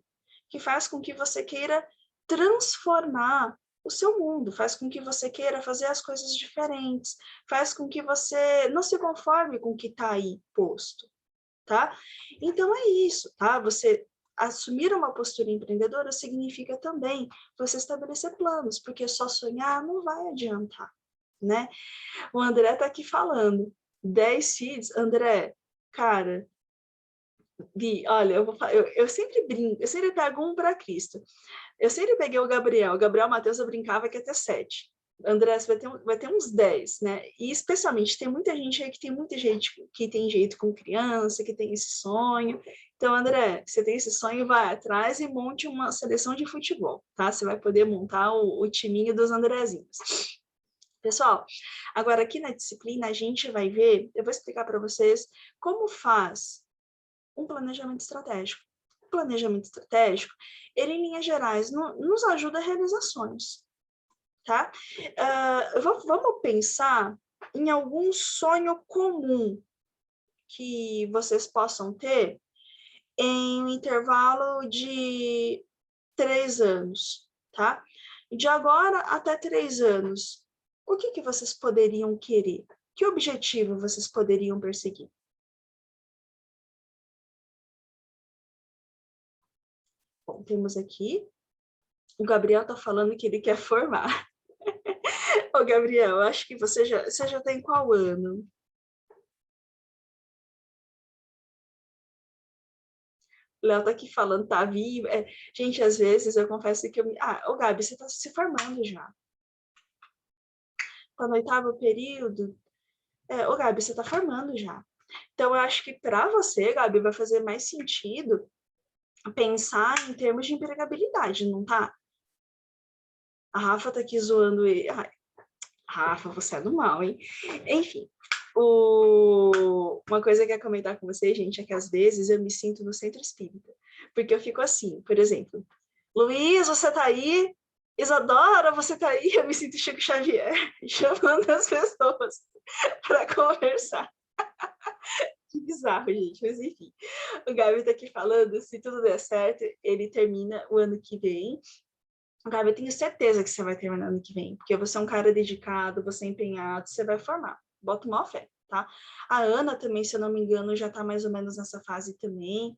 que faz com que você queira transformar o seu mundo, faz com que você queira fazer as coisas diferentes, faz com que você não se conforme com o que está aí posto, tá? Então é isso, tá? Você assumir uma postura empreendedora significa também você estabelecer planos, porque só sonhar não vai adiantar, né? O André tá aqui falando, 10 feeds, André, cara, Bi, olha, eu sempre brinco, eu sempre pego um para Cristo. Eu sempre peguei o Gabriel Matheus, eu brincava que ia ter 7. André, você vai ter uns 10, né? E especialmente, tem muita gente aí que tem muita gente que tem jeito com criança, que tem esse sonho. Então, André, você tem esse sonho, vai atrás e monte uma seleção de futebol, tá? Você vai poder montar o timinho dos Andrezinhos. Pessoal, agora aqui na disciplina a gente vai ver, eu vou explicar para vocês como faz um planejamento estratégico. O planejamento estratégico, ele, em linhas gerais, nos ajuda a realizações, tá? Vamos pensar em algum sonho comum que vocês possam ter em um intervalo de 3 anos, tá? De agora até 3 anos, o que vocês poderiam querer? Que objetivo vocês poderiam perseguir? Bom, temos aqui, o Gabriel está falando que ele quer formar. Ô, Gabriel, acho que você já está em qual ano? O Léo tá aqui falando, tá vivo. Gente, às vezes eu confesso que ô, Gabi, você está se formando já. Tá no 8º período. Ô, Gabi, você está formando já. Então, eu acho que para você, Gabi, vai fazer mais sentido pensar em termos de empregabilidade, não tá? A Rafa tá aqui zoando ele. Ai, Rafa, você é do mal, hein? Enfim, uma coisa que eu ia comentar com vocês, gente, é que às vezes eu me sinto no centro espírita. Porque eu fico assim, por exemplo, Luiz, você tá aí? Isadora, você tá aí? Eu me sinto Chico Xavier, chamando as pessoas para conversar. Que bizarro, gente, mas enfim. O Gabi tá aqui falando, se tudo der certo, ele termina o ano que vem. Gabi, eu tenho certeza que você vai terminar ano que vem, porque você é um cara dedicado, você é empenhado, você vai formar. Bota uma fé, tá? A Ana também, se eu não me engano, já tá mais ou menos nessa fase também.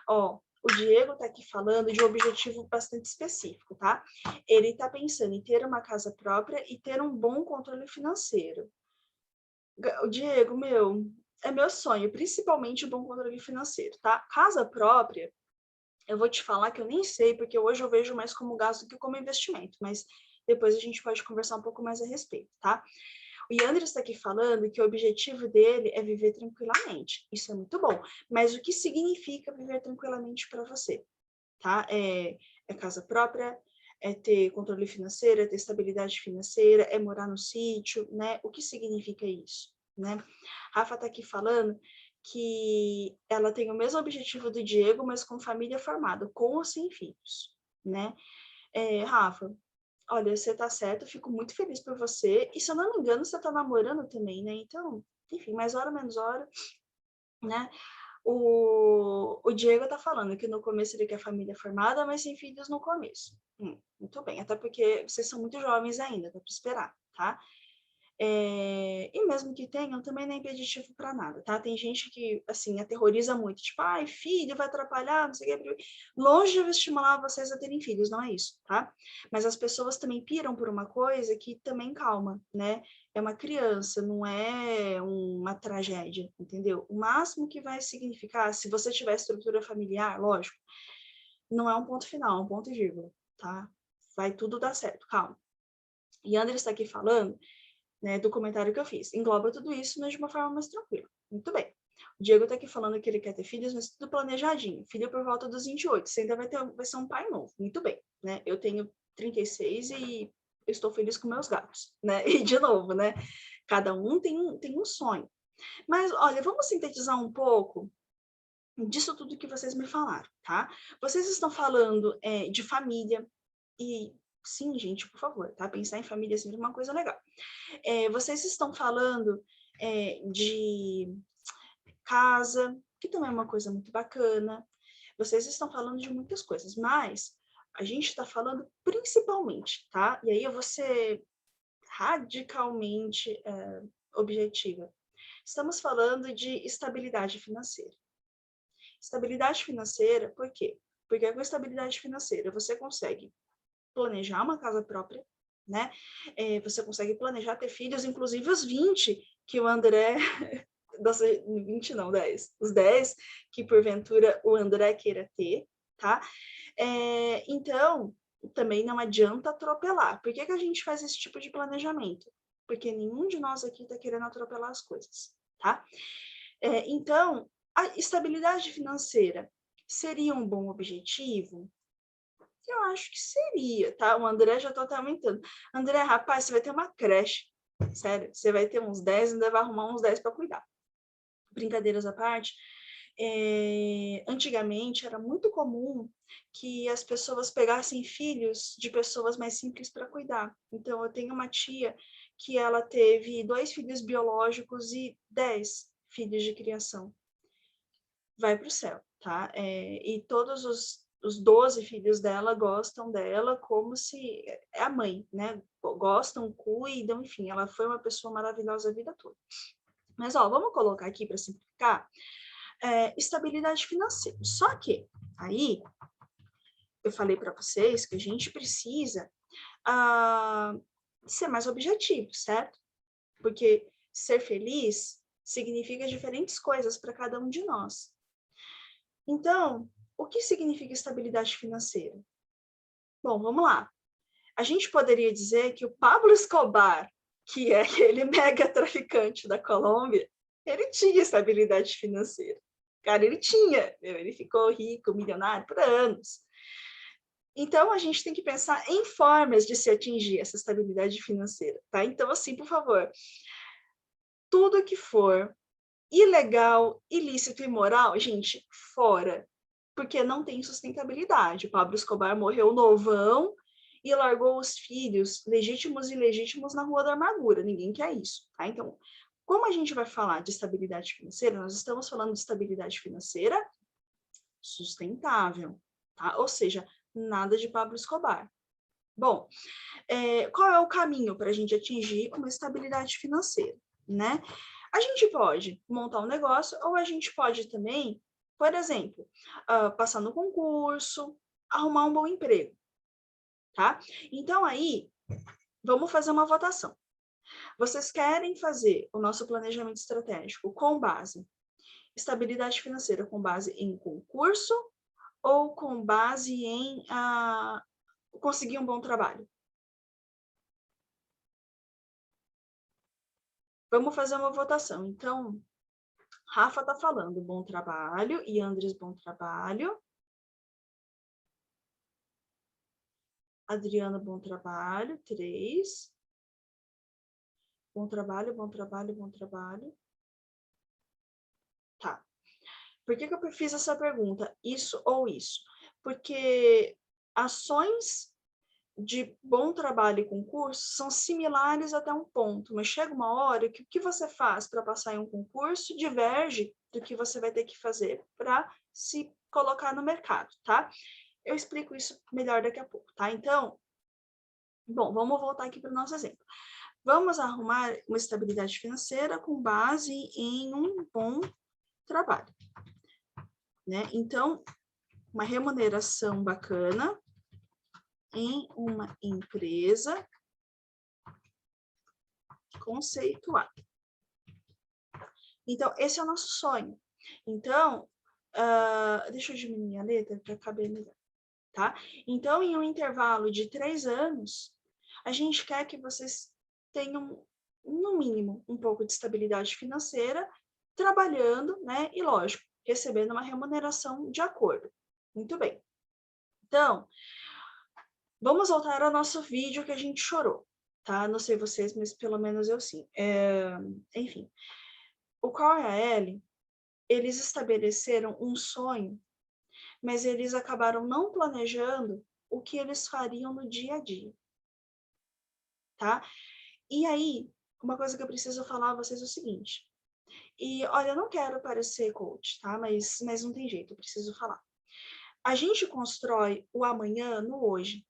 Ó, o Diego tá aqui falando de um objetivo bastante específico, tá? Ele tá pensando em ter uma casa própria e ter um bom controle financeiro. O Diego, é meu sonho, principalmente o bom controle financeiro, tá? Casa própria, eu vou te falar que eu nem sei, porque hoje eu vejo mais como gasto do que como investimento, mas depois a gente pode conversar um pouco mais a respeito, tá? O Yandri está aqui falando que o objetivo dele é viver tranquilamente. Isso é muito bom. Mas o que significa viver tranquilamente para você? Tá? É casa própria, é ter controle financeiro, é ter estabilidade financeira, é morar no sítio, né? O que significa isso, né? Rafa está aqui falando que ela tem o mesmo objetivo do Diego, mas com família formada, com ou sem filhos, né? Rafa, olha, você tá certo, eu fico muito feliz por você, e se eu não me engano, você tá namorando também, né? Então, enfim, mais hora, menos hora, né? O Diego tá falando que no começo ele quer família formada, mas sem filhos no começo. Muito bem, até porque vocês são muito jovens ainda, dá para esperar, tá? E mesmo que tenham, também não é impeditivo para nada, tá? Tem gente que, assim, aterroriza muito, tipo, ai, filho, vai atrapalhar, não sei o que. Longe de eu estimular vocês a terem filhos, não é isso, tá? Mas as pessoas também piram por uma coisa que também calma, né? É uma criança, não é uma tragédia, entendeu? O máximo que vai significar, se você tiver estrutura familiar, lógico, não é um ponto final, é um ponto e vírgula, tá? Vai tudo dar certo, calma. E André está aqui falando, né, do comentário que eu fiz. Engloba tudo isso, mas de uma forma mais tranquila. Muito bem. O Diego está aqui falando que ele quer ter filhos, mas tudo planejadinho. Filho por volta dos 28. Você ainda vai ser um pai novo. Muito bem, né? Eu tenho 36 e eu estou feliz com meus gatos, né? E, de novo, né? Cada um tem um sonho. Mas, olha, vamos sintetizar um pouco disso tudo que vocês me falaram, tá? Vocês estão falando de família e... Sim, gente, por favor, tá? Pensar em família é sempre uma coisa legal. Vocês estão falando de casa, que também é uma coisa muito bacana. Vocês estão falando de muitas coisas, mas a gente está falando principalmente, tá? E aí eu vou ser radicalmente objetiva. Estamos falando de estabilidade financeira. Estabilidade financeira, por quê? Porque com estabilidade financeira você consegue planejar uma casa própria, né? Você consegue planejar ter filhos, inclusive os 20 que o André... 20 não, 10. Os 10 que porventura o André queira ter, tá? Então, também não adianta atropelar. Por que a gente faz esse tipo de planejamento? Porque nenhum de nós aqui está querendo atropelar as coisas, tá? Então, a estabilidade financeira seria um bom objetivo? Eu acho que seria, tá? O André já está até aumentando. André, rapaz, você vai ter uma creche. Sério, você vai ter uns 10, ainda vai arrumar uns 10 para cuidar. Brincadeiras à parte, antigamente era muito comum que as pessoas pegassem filhos de pessoas mais simples para cuidar. Então, eu tenho uma tia que ela teve 2 filhos biológicos e 10 filhos de criação. Vai para o céu, tá? E todos os 12 filhos dela gostam dela como se... É a mãe, né? Gostam, cuidam, enfim, ela foi uma pessoa maravilhosa a vida toda. Mas, vamos colocar aqui para simplificar, estabilidade financeira. Só que, aí, eu falei para vocês que a gente precisa ser mais objetivo, certo? Porque ser feliz significa diferentes coisas para cada um de nós. Então, o que significa estabilidade financeira? Bom, vamos lá. A gente poderia dizer que o Pablo Escobar, que é aquele mega traficante da Colômbia, ele tinha estabilidade financeira. Cara, ele tinha. Ele ficou rico, milionário por anos. Então, a gente tem que pensar em formas de se atingir essa estabilidade financeira, tá? Então, assim, por favor, tudo que for ilegal, ilícito e imoral, gente, fora. Porque não tem sustentabilidade. O Pablo Escobar morreu novão e largou os filhos, legítimos e ilegítimos, na Rua da Amargura. Ninguém quer isso, tá? Então, como a gente vai falar de estabilidade financeira, nós estamos falando de estabilidade financeira sustentável, tá? Ou seja, nada de Pablo Escobar. Bom, qual é o caminho para a gente atingir uma estabilidade financeira, né? A gente pode montar um negócio ou a gente pode também, por exemplo, passar no concurso, arrumar um bom emprego, tá? Então, aí, vamos fazer uma votação. Vocês querem fazer o nosso planejamento estratégico com base em estabilidade financeira, com base em concurso ou com base em conseguir um bom trabalho? Vamos fazer uma votação. Então, Rafa está falando bom trabalho e Andres bom trabalho. Adriana, bom trabalho, 3. Bom trabalho, bom trabalho, bom trabalho. Tá. Por que eu fiz essa pergunta? Isso ou isso? Porque ações de bom trabalho e concurso são similares até um ponto, mas chega uma hora que o que você faz para passar em um concurso diverge do que você vai ter que fazer para se colocar no mercado, tá? Eu explico isso melhor daqui a pouco, tá? Então, bom, vamos voltar aqui para o nosso exemplo. Vamos arrumar uma estabilidade financeira com base em um bom trabalho, né? Então, uma remuneração bacana em uma empresa conceituada. Então, esse é o nosso sonho. Então, deixa eu diminuir a letra para caber melhor, tá? Então, em um intervalo de 3 anos, a gente quer que vocês tenham, no mínimo, um pouco de estabilidade financeira, trabalhando, né? E, lógico, recebendo uma remuneração de acordo. Muito bem. Então, vamos voltar ao nosso vídeo que a gente chorou, tá? Não sei vocês, mas pelo menos eu sim. Enfim, o Carl e a Ellie, eles estabeleceram um sonho, mas eles acabaram não planejando o que eles fariam no dia a dia, tá? E aí, uma coisa que eu preciso falar a vocês é o seguinte, e olha, eu não quero parecer coach, tá? Mas não tem jeito, eu preciso falar. A gente constrói o amanhã no hoje.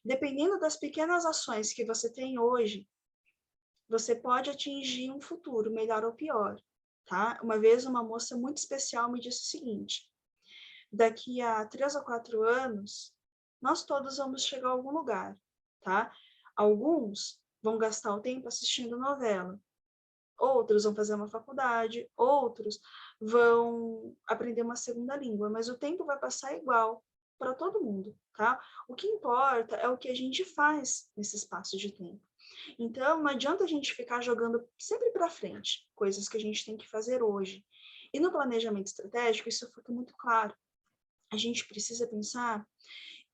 Dependendo das pequenas ações que você tem hoje, você pode atingir um futuro, melhor ou pior, tá? Uma vez uma moça muito especial me disse o seguinte, daqui a 3 ou 4 anos, nós todos vamos chegar a algum lugar, tá? Alguns vão gastar o tempo assistindo novela, outros vão fazer uma faculdade, outros vão aprender uma segunda língua, mas o tempo vai passar igual para todo mundo, tá? O que importa é o que a gente faz nesse espaço de tempo. Então, não adianta a gente ficar jogando sempre para frente coisas que a gente tem que fazer hoje. E no planejamento estratégico, isso fica muito claro. A gente precisa pensar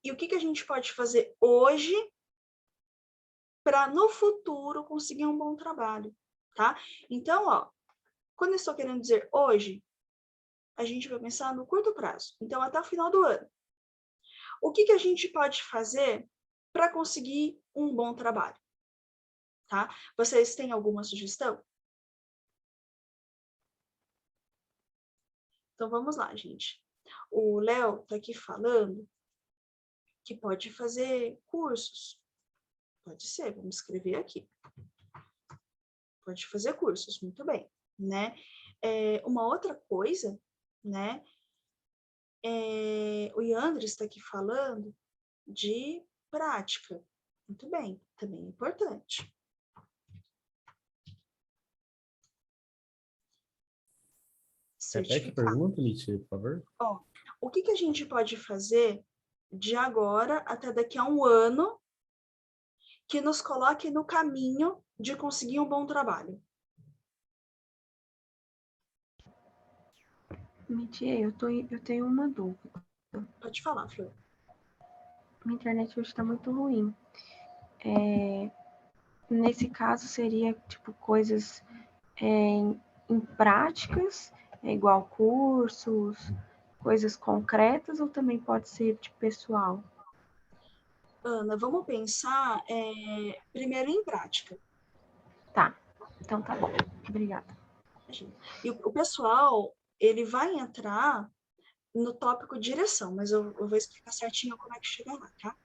e o que a gente pode fazer hoje para no futuro conseguir um bom trabalho, tá? Então, ó, quando eu estou querendo dizer hoje, a gente vai pensar no curto prazo. Então, até o final do ano. O que a gente pode fazer para conseguir um bom trabalho, tá? Vocês têm alguma sugestão? Então, vamos lá, gente. O Léo está aqui falando que pode fazer cursos. Pode ser, vamos escrever aqui. Pode fazer cursos, muito bem, né? Uma outra coisa, né? O Yandri está aqui falando de prática. Muito bem, também é importante. Repete a pergunta, Lítia, por favor. Ó, o que a gente pode fazer de agora até daqui a um ano que nos coloque no caminho de conseguir um bom trabalho? Mitia, eu tenho uma dúvida. Pode falar, Flor. Minha internet hoje está muito ruim. Nesse caso, seria tipo coisas em práticas, igual cursos, coisas concretas, ou também pode ser de pessoal? Ana, vamos pensar primeiro em prática. Tá, então tá bom. Obrigada. E o pessoal, ele vai entrar no tópico direção, mas eu vou explicar certinho como é que chega lá, tá?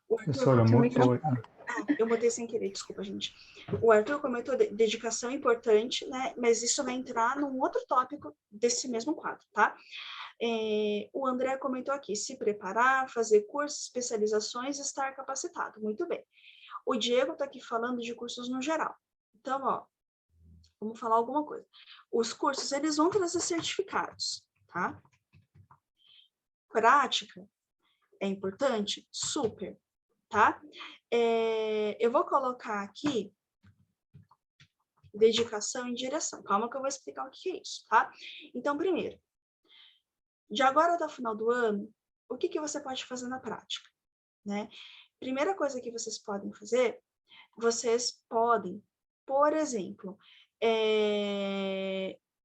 Professora, mutou. Eu botei sem querer, desculpa, gente. O Arthur comentou dedicação importante, né? Mas isso vai entrar num outro tópico desse mesmo quadro, tá? O André comentou aqui, se preparar, fazer cursos, especializações, estar capacitado. Muito bem. O Diego está aqui falando de cursos no geral. Então, ó, vamos falar alguma coisa. Os cursos, eles vão trazer certificados, tá? Prática é importante? Super, tá? Eu vou colocar aqui dedicação e direção. Calma que eu vou explicar o que é isso, tá? Então, primeiro, de agora até o final do ano, o que você pode fazer na prática, né? Primeira coisa que vocês podem fazer, vocês podem, por exemplo,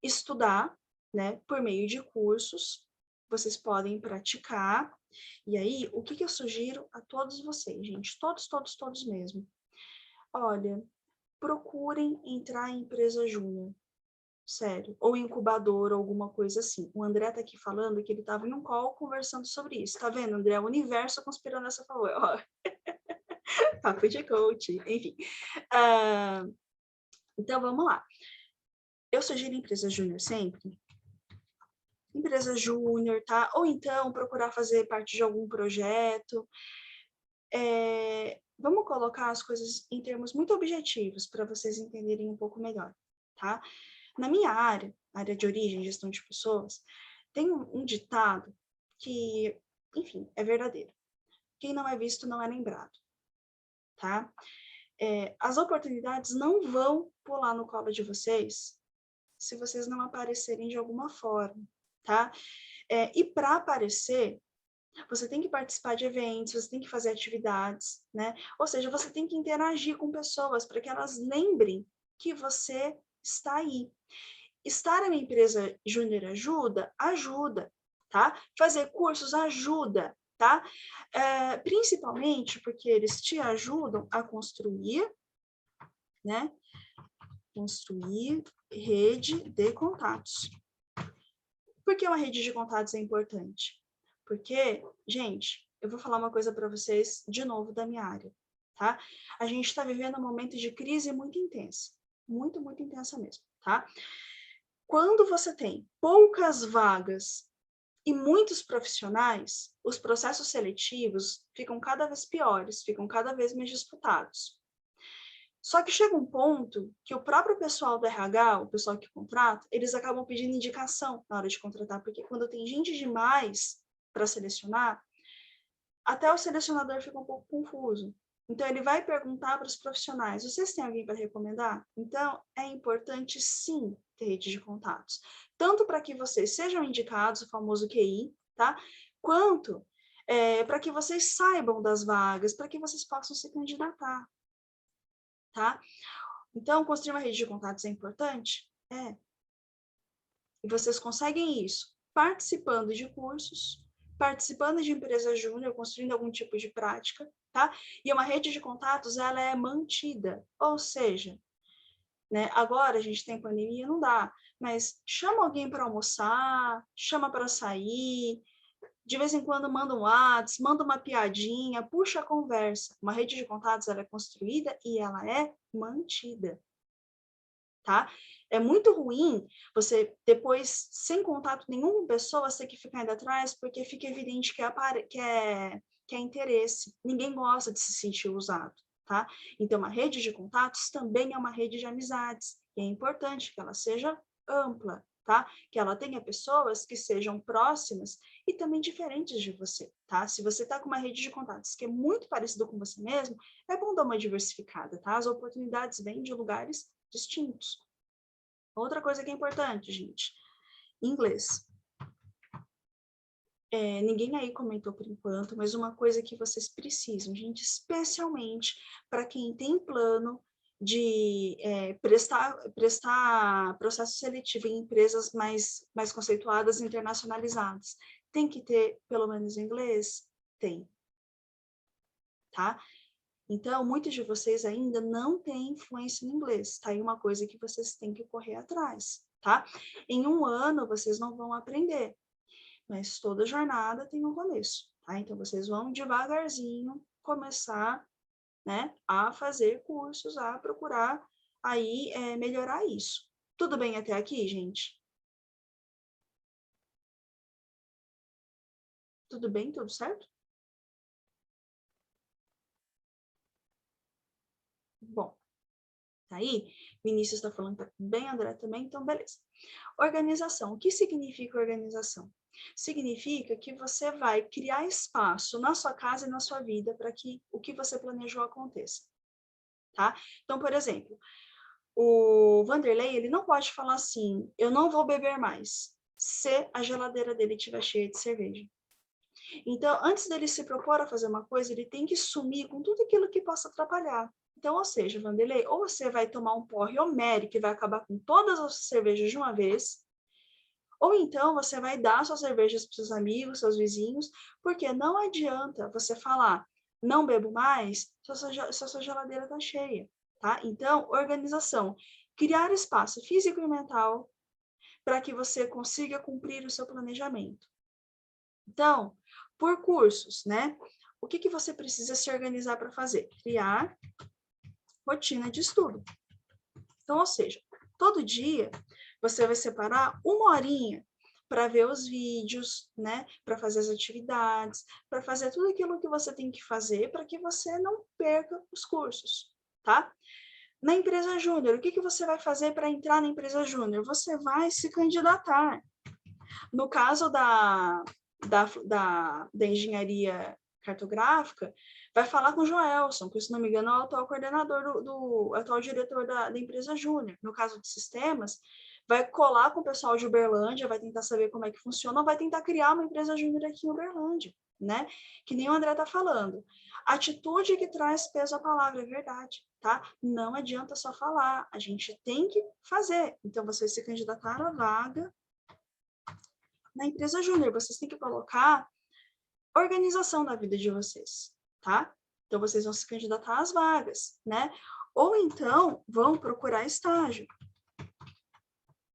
estudar, né, por meio de cursos, vocês podem praticar, e aí, o que eu sugiro a todos vocês, gente, todos mesmo, olha, procurem entrar em empresa júnior, sério, ou incubador, ou alguma coisa assim. O André tá aqui falando que ele estava em um call conversando sobre isso, tá vendo, André? O universo conspirando a seu favor, ó. Papo de coach, enfim. Então, vamos lá. Eu sugiro empresa júnior sempre. Empresa júnior, tá? Ou então procurar fazer parte de algum projeto. Vamos colocar as coisas em termos muito objetivos para vocês entenderem um pouco melhor, tá? Na minha área de origem, gestão de pessoas, tem um ditado que, enfim, é verdadeiro. Quem não é visto não é lembrado, tá? As oportunidades não vão pular no colo de vocês se vocês não aparecerem de alguma forma, tá? E para aparecer, você tem que participar de eventos, você tem que fazer atividades, né? Ou seja, você tem que interagir com pessoas para que elas lembrem que você está aí. Estar em uma empresa júnior ajuda, tá? Fazer cursos ajuda, tá? Principalmente porque eles te ajudam a construir, né? Construir rede de contatos. Por que uma rede de contatos é importante? Porque, gente, eu vou falar uma coisa para vocês de novo da minha área, tá? A gente está vivendo um momento de crise muito intensa, muito, muito intensa mesmo, tá? Quando você tem poucas vagas e muitos profissionais, os processos seletivos ficam cada vez piores, ficam cada vez mais disputados. Só que chega um ponto que o próprio pessoal do RH, o pessoal que contrata, eles acabam pedindo indicação na hora de contratar, porque quando tem gente demais para selecionar, até o selecionador fica um pouco confuso. Então, ele vai perguntar para os profissionais, vocês têm alguém para recomendar? Então, é importante, sim, ter rede de contatos. Tanto para que vocês sejam indicados, o famoso QI, tá? Quanto para que vocês saibam das vagas, para que vocês possam se candidatar, tá? Então, construir uma rede de contatos é importante? É. E vocês conseguem isso participando de cursos, participando de empresa júnior, construindo algum tipo de prática, tá? E uma rede de contatos, ela é mantida, ou seja, né, agora a gente tem pandemia, não dá, mas chama alguém para almoçar, chama para sair, de vez em quando manda um WhatsApp, manda uma piadinha, puxa a conversa. Uma rede de contatos, ela é construída e ela é mantida, tá? É muito ruim você, depois, sem contato nenhum com pessoa, ter que ficar indo atrás, porque fica evidente que é interesse. Ninguém gosta de se sentir usado, tá? Então, uma rede de contatos também é uma rede de amizades. E é importante que ela seja ampla, tá? Que ela tenha pessoas que sejam próximas e também diferentes de você, tá? Se você tá com uma rede de contatos que é muito parecida com você mesmo, é bom dar uma diversificada, tá? As oportunidades vêm de lugares distintos. Outra coisa que é importante, gente, inglês. Ninguém aí comentou por enquanto, mas uma coisa que vocês precisam, gente, especialmente para quem tem plano de prestar processo seletivo em empresas mais conceituadas, internacionalizadas. Tem que ter pelo menos inglês? Tem. Tá? Então, muitos de vocês ainda não têm influência no inglês, tá? E uma coisa que vocês têm que correr atrás, tá? Em um ano, vocês não vão aprender, mas toda jornada tem um começo, tá? Então, vocês vão devagarzinho começar, né, a fazer cursos, a procurar aí melhorar isso. Tudo bem até aqui, gente? Tudo bem? Tudo certo? Bom. Tá aí? Vinícius está falando que tá bem, André também, então beleza. Organização. O que significa organização? Significa que você vai criar espaço na sua casa e na sua vida para que o que você planejou aconteça. Tá? Então, por exemplo, o Vanderlei, ele não pode falar assim, eu não vou beber mais, se a geladeira dele estiver cheia de cerveja. Então, antes dele se propor a fazer uma coisa, ele tem que sumir com tudo aquilo que possa atrapalhar. Então, ou seja, Vanderlei, ou você vai tomar um porre homérico e vai acabar com todas as cervejas de uma vez, ou então você vai dar suas cervejas para seus amigos, seus vizinhos, porque não adianta você falar, não bebo mais, se a sua geladeira está cheia, tá? Então, organização. Criar espaço físico e mental para que você consiga cumprir o seu planejamento. Então, por cursos, né? O que você precisa se organizar para fazer? Criar rotina de estudo. Então, ou seja, todo dia você vai separar uma horinha para ver os vídeos, né? Para fazer as atividades, para fazer tudo aquilo que você tem que fazer para que você não perca os cursos, tá? Na empresa júnior, o que você vai fazer para entrar na empresa júnior? Você vai se candidatar. No caso da engenharia cartográfica, vai falar com o Joelson, que, se não me engano, é o atual coordenador, atual diretor da empresa júnior. No caso de sistemas, vai colar com o pessoal de Uberlândia, vai tentar saber como é que funciona, vai tentar criar uma empresa júnior aqui em Uberlândia, né? Que nem o André está falando. Atitude que traz peso à palavra, é verdade, tá? Não adianta só falar, a gente tem que fazer. Então, vocês se candidataram à vaga na empresa júnior, vocês têm que colocar organização na vida de vocês, tá? Então, vocês vão se candidatar às vagas, né? Ou então, vão procurar estágio.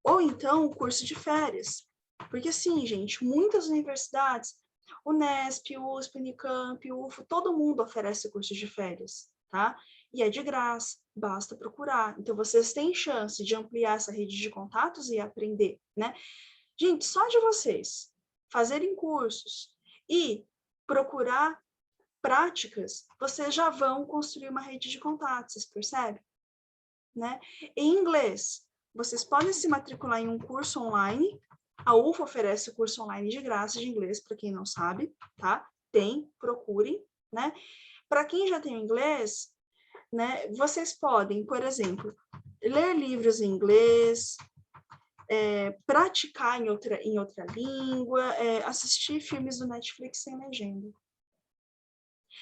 Ou então, curso de férias. Porque, assim, gente, muitas universidades, Unesp, USP, Unicamp, UFO, todo mundo oferece curso de férias, tá? E é de graça, basta procurar. Então, vocês têm chance de ampliar essa rede de contatos e aprender, né? Gente, só de vocês fazerem cursos e procurar práticas, vocês já vão construir uma rede de contatos, vocês percebem? Né? Em inglês, vocês podem se matricular em um curso online. A UFA oferece curso online de graça de inglês, para quem não sabe, tá? Tem, procurem, né? Para quem já tem inglês, né, vocês podem, por exemplo, ler livros em inglês, praticar em outra língua, assistir filmes do Netflix sem legenda.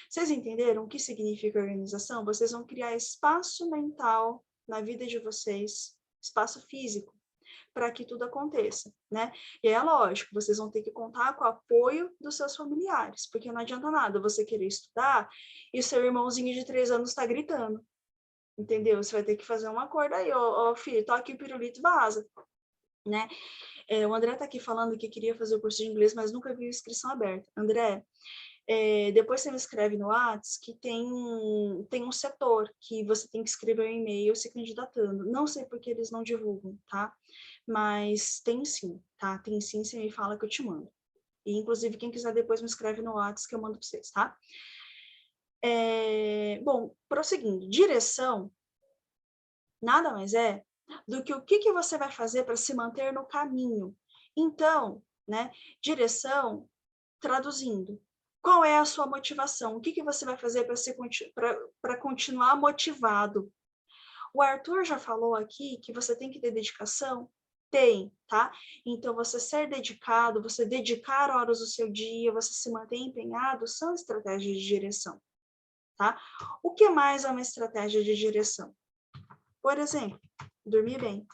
Vocês entenderam o que significa organização? Vocês vão criar espaço mental na vida de vocês, espaço físico, para que tudo aconteça, né? E é lógico, vocês vão ter que contar com o apoio dos seus familiares, porque não adianta nada você querer estudar e seu irmãozinho de 3 anos está gritando, entendeu? Você vai ter que fazer um acordo aí, ó, filho, toque o pirulito, vaza, né? O André está aqui falando que queria fazer o curso de inglês, mas nunca viu inscrição aberta. André, depois você me escreve no Whats que tem um setor que você tem que escrever um e-mail se candidatando. Não sei porque eles não divulgam, tá? Mas tem sim, tá? Tem sim, você me fala que eu te mando. E, inclusive, quem quiser depois me escreve no Whats que eu mando para vocês, tá? Bom, prosseguindo. Direção nada mais é do que o que você vai fazer para se manter no caminho. Então, né, direção, traduzindo, qual é a sua motivação? O que você vai fazer para continuar motivado? O Arthur já falou aqui que você tem que ter dedicação? Tem, tá? Então, você ser dedicado, você dedicar horas do seu dia, você se manter empenhado, são estratégias de direção, tá? O que mais é uma estratégia de direção? Por exemplo, dormir bem.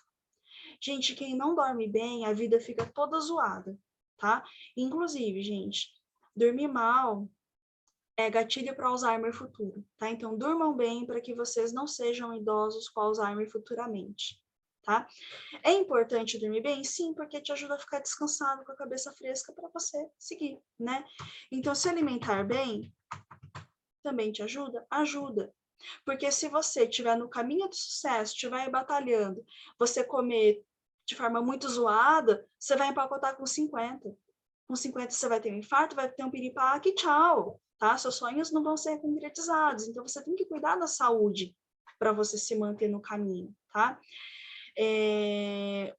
Gente, quem não dorme bem, a vida fica toda zoada, tá? Inclusive, gente, dormir mal é gatilho para Alzheimer futuro, tá? Então, durmam bem para que vocês não sejam idosos com Alzheimer futuramente, tá? É importante dormir bem? Sim, porque te ajuda a ficar descansado, com a cabeça fresca para você seguir, né? Então, se alimentar bem também te ajuda? Ajuda. Porque se você estiver no caminho do sucesso, estiver batalhando, você comer de forma muito zoada, você vai empacotar com 50. Com 50 você vai ter um infarto, vai ter um piripaque, tchau, tá? Seus sonhos não vão ser concretizados. Então, você tem que cuidar da saúde para você se manter no caminho, tá?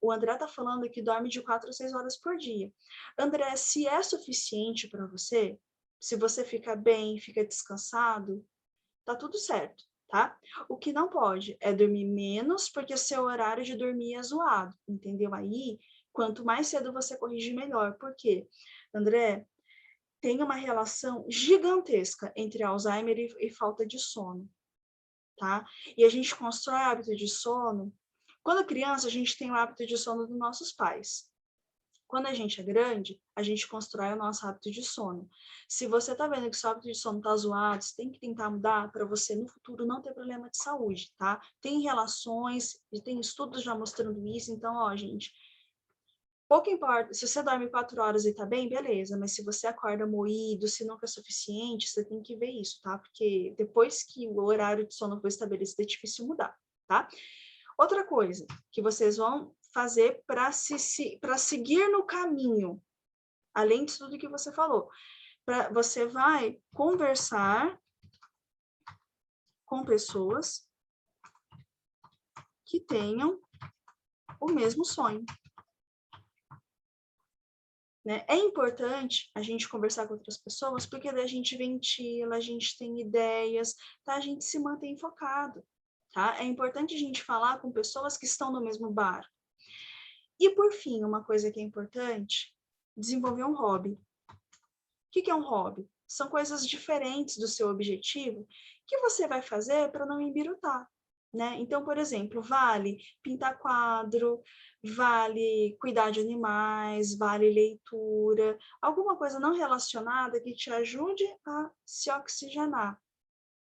O André tá falando que dorme de 4 a 6 horas por dia. André, se é suficiente para você, se você fica bem, fica descansado, tá tudo certo, tá? O que não pode é dormir menos, porque seu horário de dormir é zoado, entendeu? Aí, quanto mais cedo você corrigir, melhor. Por quê? André, tem uma relação gigantesca entre Alzheimer e falta de sono, tá? E a gente constrói hábito de sono. Quando criança, a gente tem o hábito de sono dos nossos pais. Quando a gente é grande, a gente constrói o nosso hábito de sono. Se você tá vendo que seu hábito de sono tá zoado, você tem que tentar mudar para você no futuro não ter problema de saúde, tá? Tem relações, e tem estudos já mostrando isso, então, ó, gente, pouco importa, se você dorme 4 horas e tá bem, beleza, mas se você acorda moído, se nunca é suficiente, você tem que ver isso, tá? Porque depois que o horário de sono foi estabelecido, é difícil mudar, tá? Outra coisa que vocês vão fazer para seguir no caminho, além de tudo que você falou, você vai conversar com pessoas que tenham o mesmo sonho. Né? É importante a gente conversar com outras pessoas, porque daí a gente ventila, a gente tem ideias, tá? A gente se mantém focado. Tá? É importante a gente falar com pessoas que estão no mesmo barco. E, por fim, uma coisa que é importante, desenvolver um hobby. O que é um hobby? São coisas diferentes do seu objetivo que você vai fazer para não embirutar, né? Então, por exemplo, vale pintar quadro, vale cuidar de animais, vale leitura, alguma coisa não relacionada que te ajude a se oxigenar,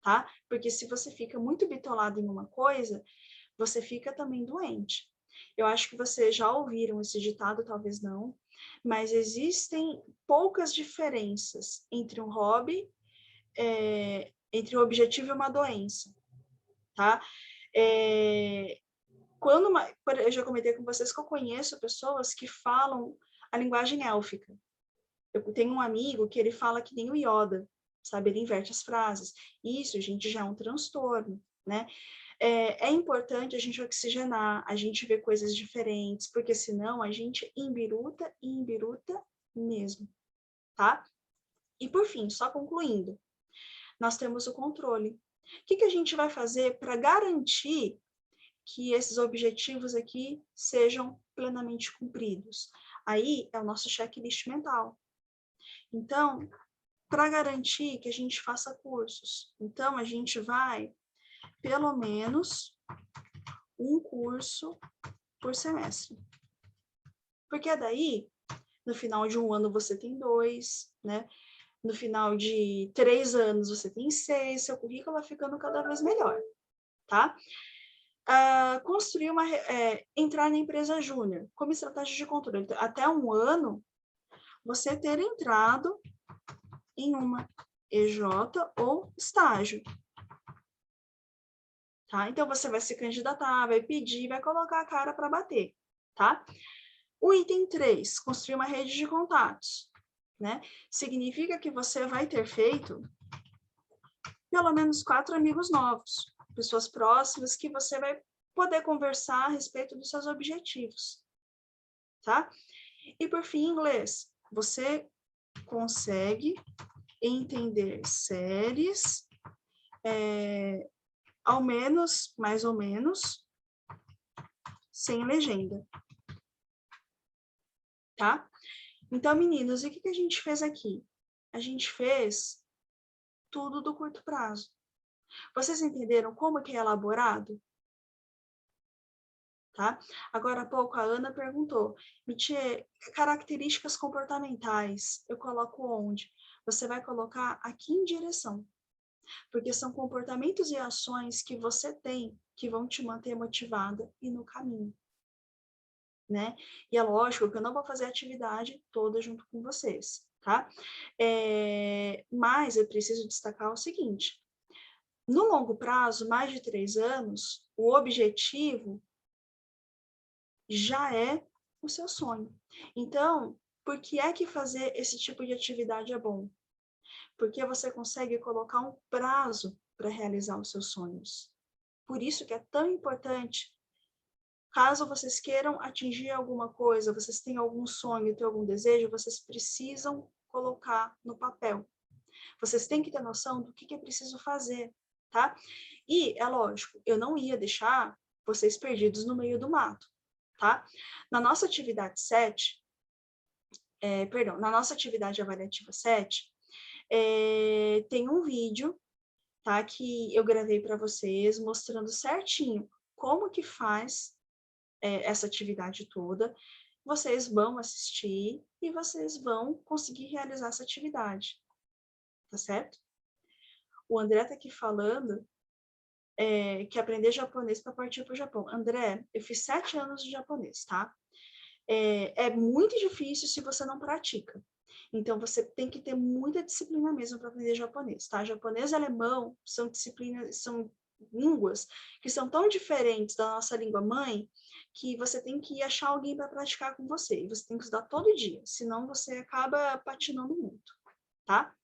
tá? Porque se você fica muito bitolado em uma coisa, você fica também doente. Eu acho que vocês já ouviram esse ditado, talvez não, mas existem poucas diferenças entre um hobby entre o objetivo e uma doença, tá? Eu já comentei com vocês que eu conheço pessoas que falam a linguagem élfica. Eu tenho um amigo que ele fala que nem o Yoda, sabe? Ele inverte as frases. Isso, gente, já é um transtorno, né? É importante a gente oxigenar, a gente ver coisas diferentes, porque senão a gente embiruta e embiruta mesmo, tá? E por fim, só concluindo, nós temos o controle. O que a gente vai fazer para garantir que esses objetivos aqui sejam plenamente cumpridos? Aí é o nosso checklist mental. Então, para garantir que a gente faça cursos, então a gente vai pelo menos um curso por semestre. Porque daí, no final de um ano você tem 2, né? No final de 3 anos você tem 6, seu currículo vai ficando cada vez melhor, tá? Construir entrar na empresa júnior, como estratégia de controle. Até um ano, você ter entrado em uma EJ ou estágio. Tá? Então, você vai se candidatar, vai pedir, vai colocar a cara para bater, tá? O item 3, construir uma rede de contatos, né? Significa que você vai ter feito pelo menos 4 amigos novos, pessoas próximas que você vai poder conversar a respeito dos seus objetivos, tá? E, por fim, inglês. Você consegue entender séries, ao menos, mais ou menos, sem legenda. Tá? Então, meninos, e o que a gente fez aqui? A gente fez tudo do curto prazo. Vocês entenderam como que é elaborado? Tá? Agora há pouco a Ana perguntou, Mitie, características comportamentais, eu coloco onde? Você vai colocar aqui em direção. Porque são comportamentos e ações que você tem que vão te manter motivada e no caminho. Né? E é lógico que eu não vou fazer a atividade toda junto com vocês, tá? Mas eu preciso destacar o seguinte, no longo prazo, mais de 3 anos, o objetivo já é o seu sonho. Então, por que é que fazer esse tipo de atividade é bom? Porque você consegue colocar um prazo para realizar os seus sonhos. Por isso que é tão importante. Caso vocês queiram atingir alguma coisa, vocês têm algum sonho, têm algum desejo, vocês precisam colocar no papel. Vocês têm que ter noção do que é preciso fazer, tá? E, é lógico, eu não ia deixar vocês perdidos no meio do mato, tá? Na nossa atividade 7, na nossa atividade avaliativa 7, tem um vídeo, tá? Que eu gravei para vocês, mostrando certinho como que faz essa atividade toda, vocês vão assistir e vocês vão conseguir realizar essa atividade, tá certo? O André está aqui falando que aprender japonês para partir para o Japão. André, eu fiz 7 anos de japonês, tá? É muito difícil se você não pratica. Então, você tem que ter muita disciplina mesmo para aprender japonês, tá? Japonês e alemão são disciplinas, são línguas que são tão diferentes da nossa língua mãe que você tem que achar alguém para praticar com você. E você tem que estudar todo dia, senão você acaba patinando muito, tá?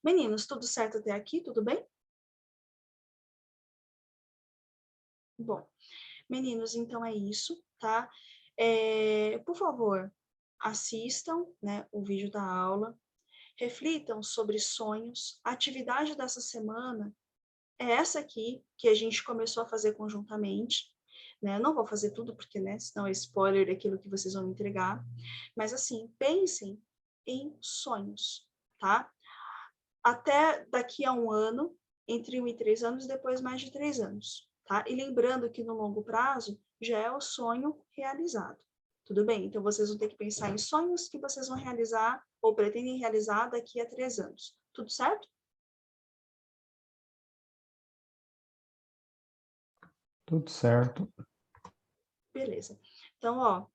Meninos, tudo certo até aqui? Tudo bem? Bom, meninos, então é isso, tá? Por favor, assistam, né, o vídeo da aula, reflitam sobre sonhos. A atividade dessa semana é essa aqui, que a gente começou a fazer conjuntamente, né? Eu não vou fazer tudo, porque, né, senão é spoiler daquilo que vocês vão me entregar. Mas, assim, pensem em sonhos, tá? Até daqui a um ano, entre 1 e 3 anos, depois mais de 3 anos, tá? E lembrando que no longo prazo já é o sonho realizado. Tudo bem? Então, vocês vão ter que pensar em sonhos que vocês vão realizar ou pretendem realizar daqui a 3 anos. Tudo certo? Tudo certo. Beleza. Então, ó, o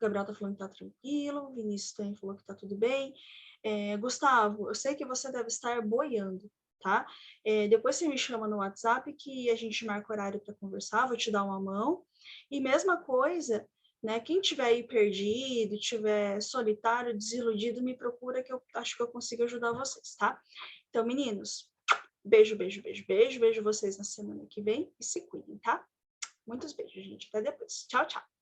Gabriel tá falando que tá tranquilo, o Vinícius também falou que tá tudo bem. Gustavo, eu sei que você deve estar boiando, tá? Depois você me chama no WhatsApp que a gente marca horário para conversar, vou te dar uma mão. E mesma coisa, né? Quem tiver aí perdido, tiver solitário, desiludido, me procura que eu acho que eu consigo ajudar vocês, tá? Então, meninos, beijo, beijo, beijo, beijo. Vejo vocês na semana que vem e se cuidem, tá? Muitos beijos, gente. Até depois. Tchau, tchau.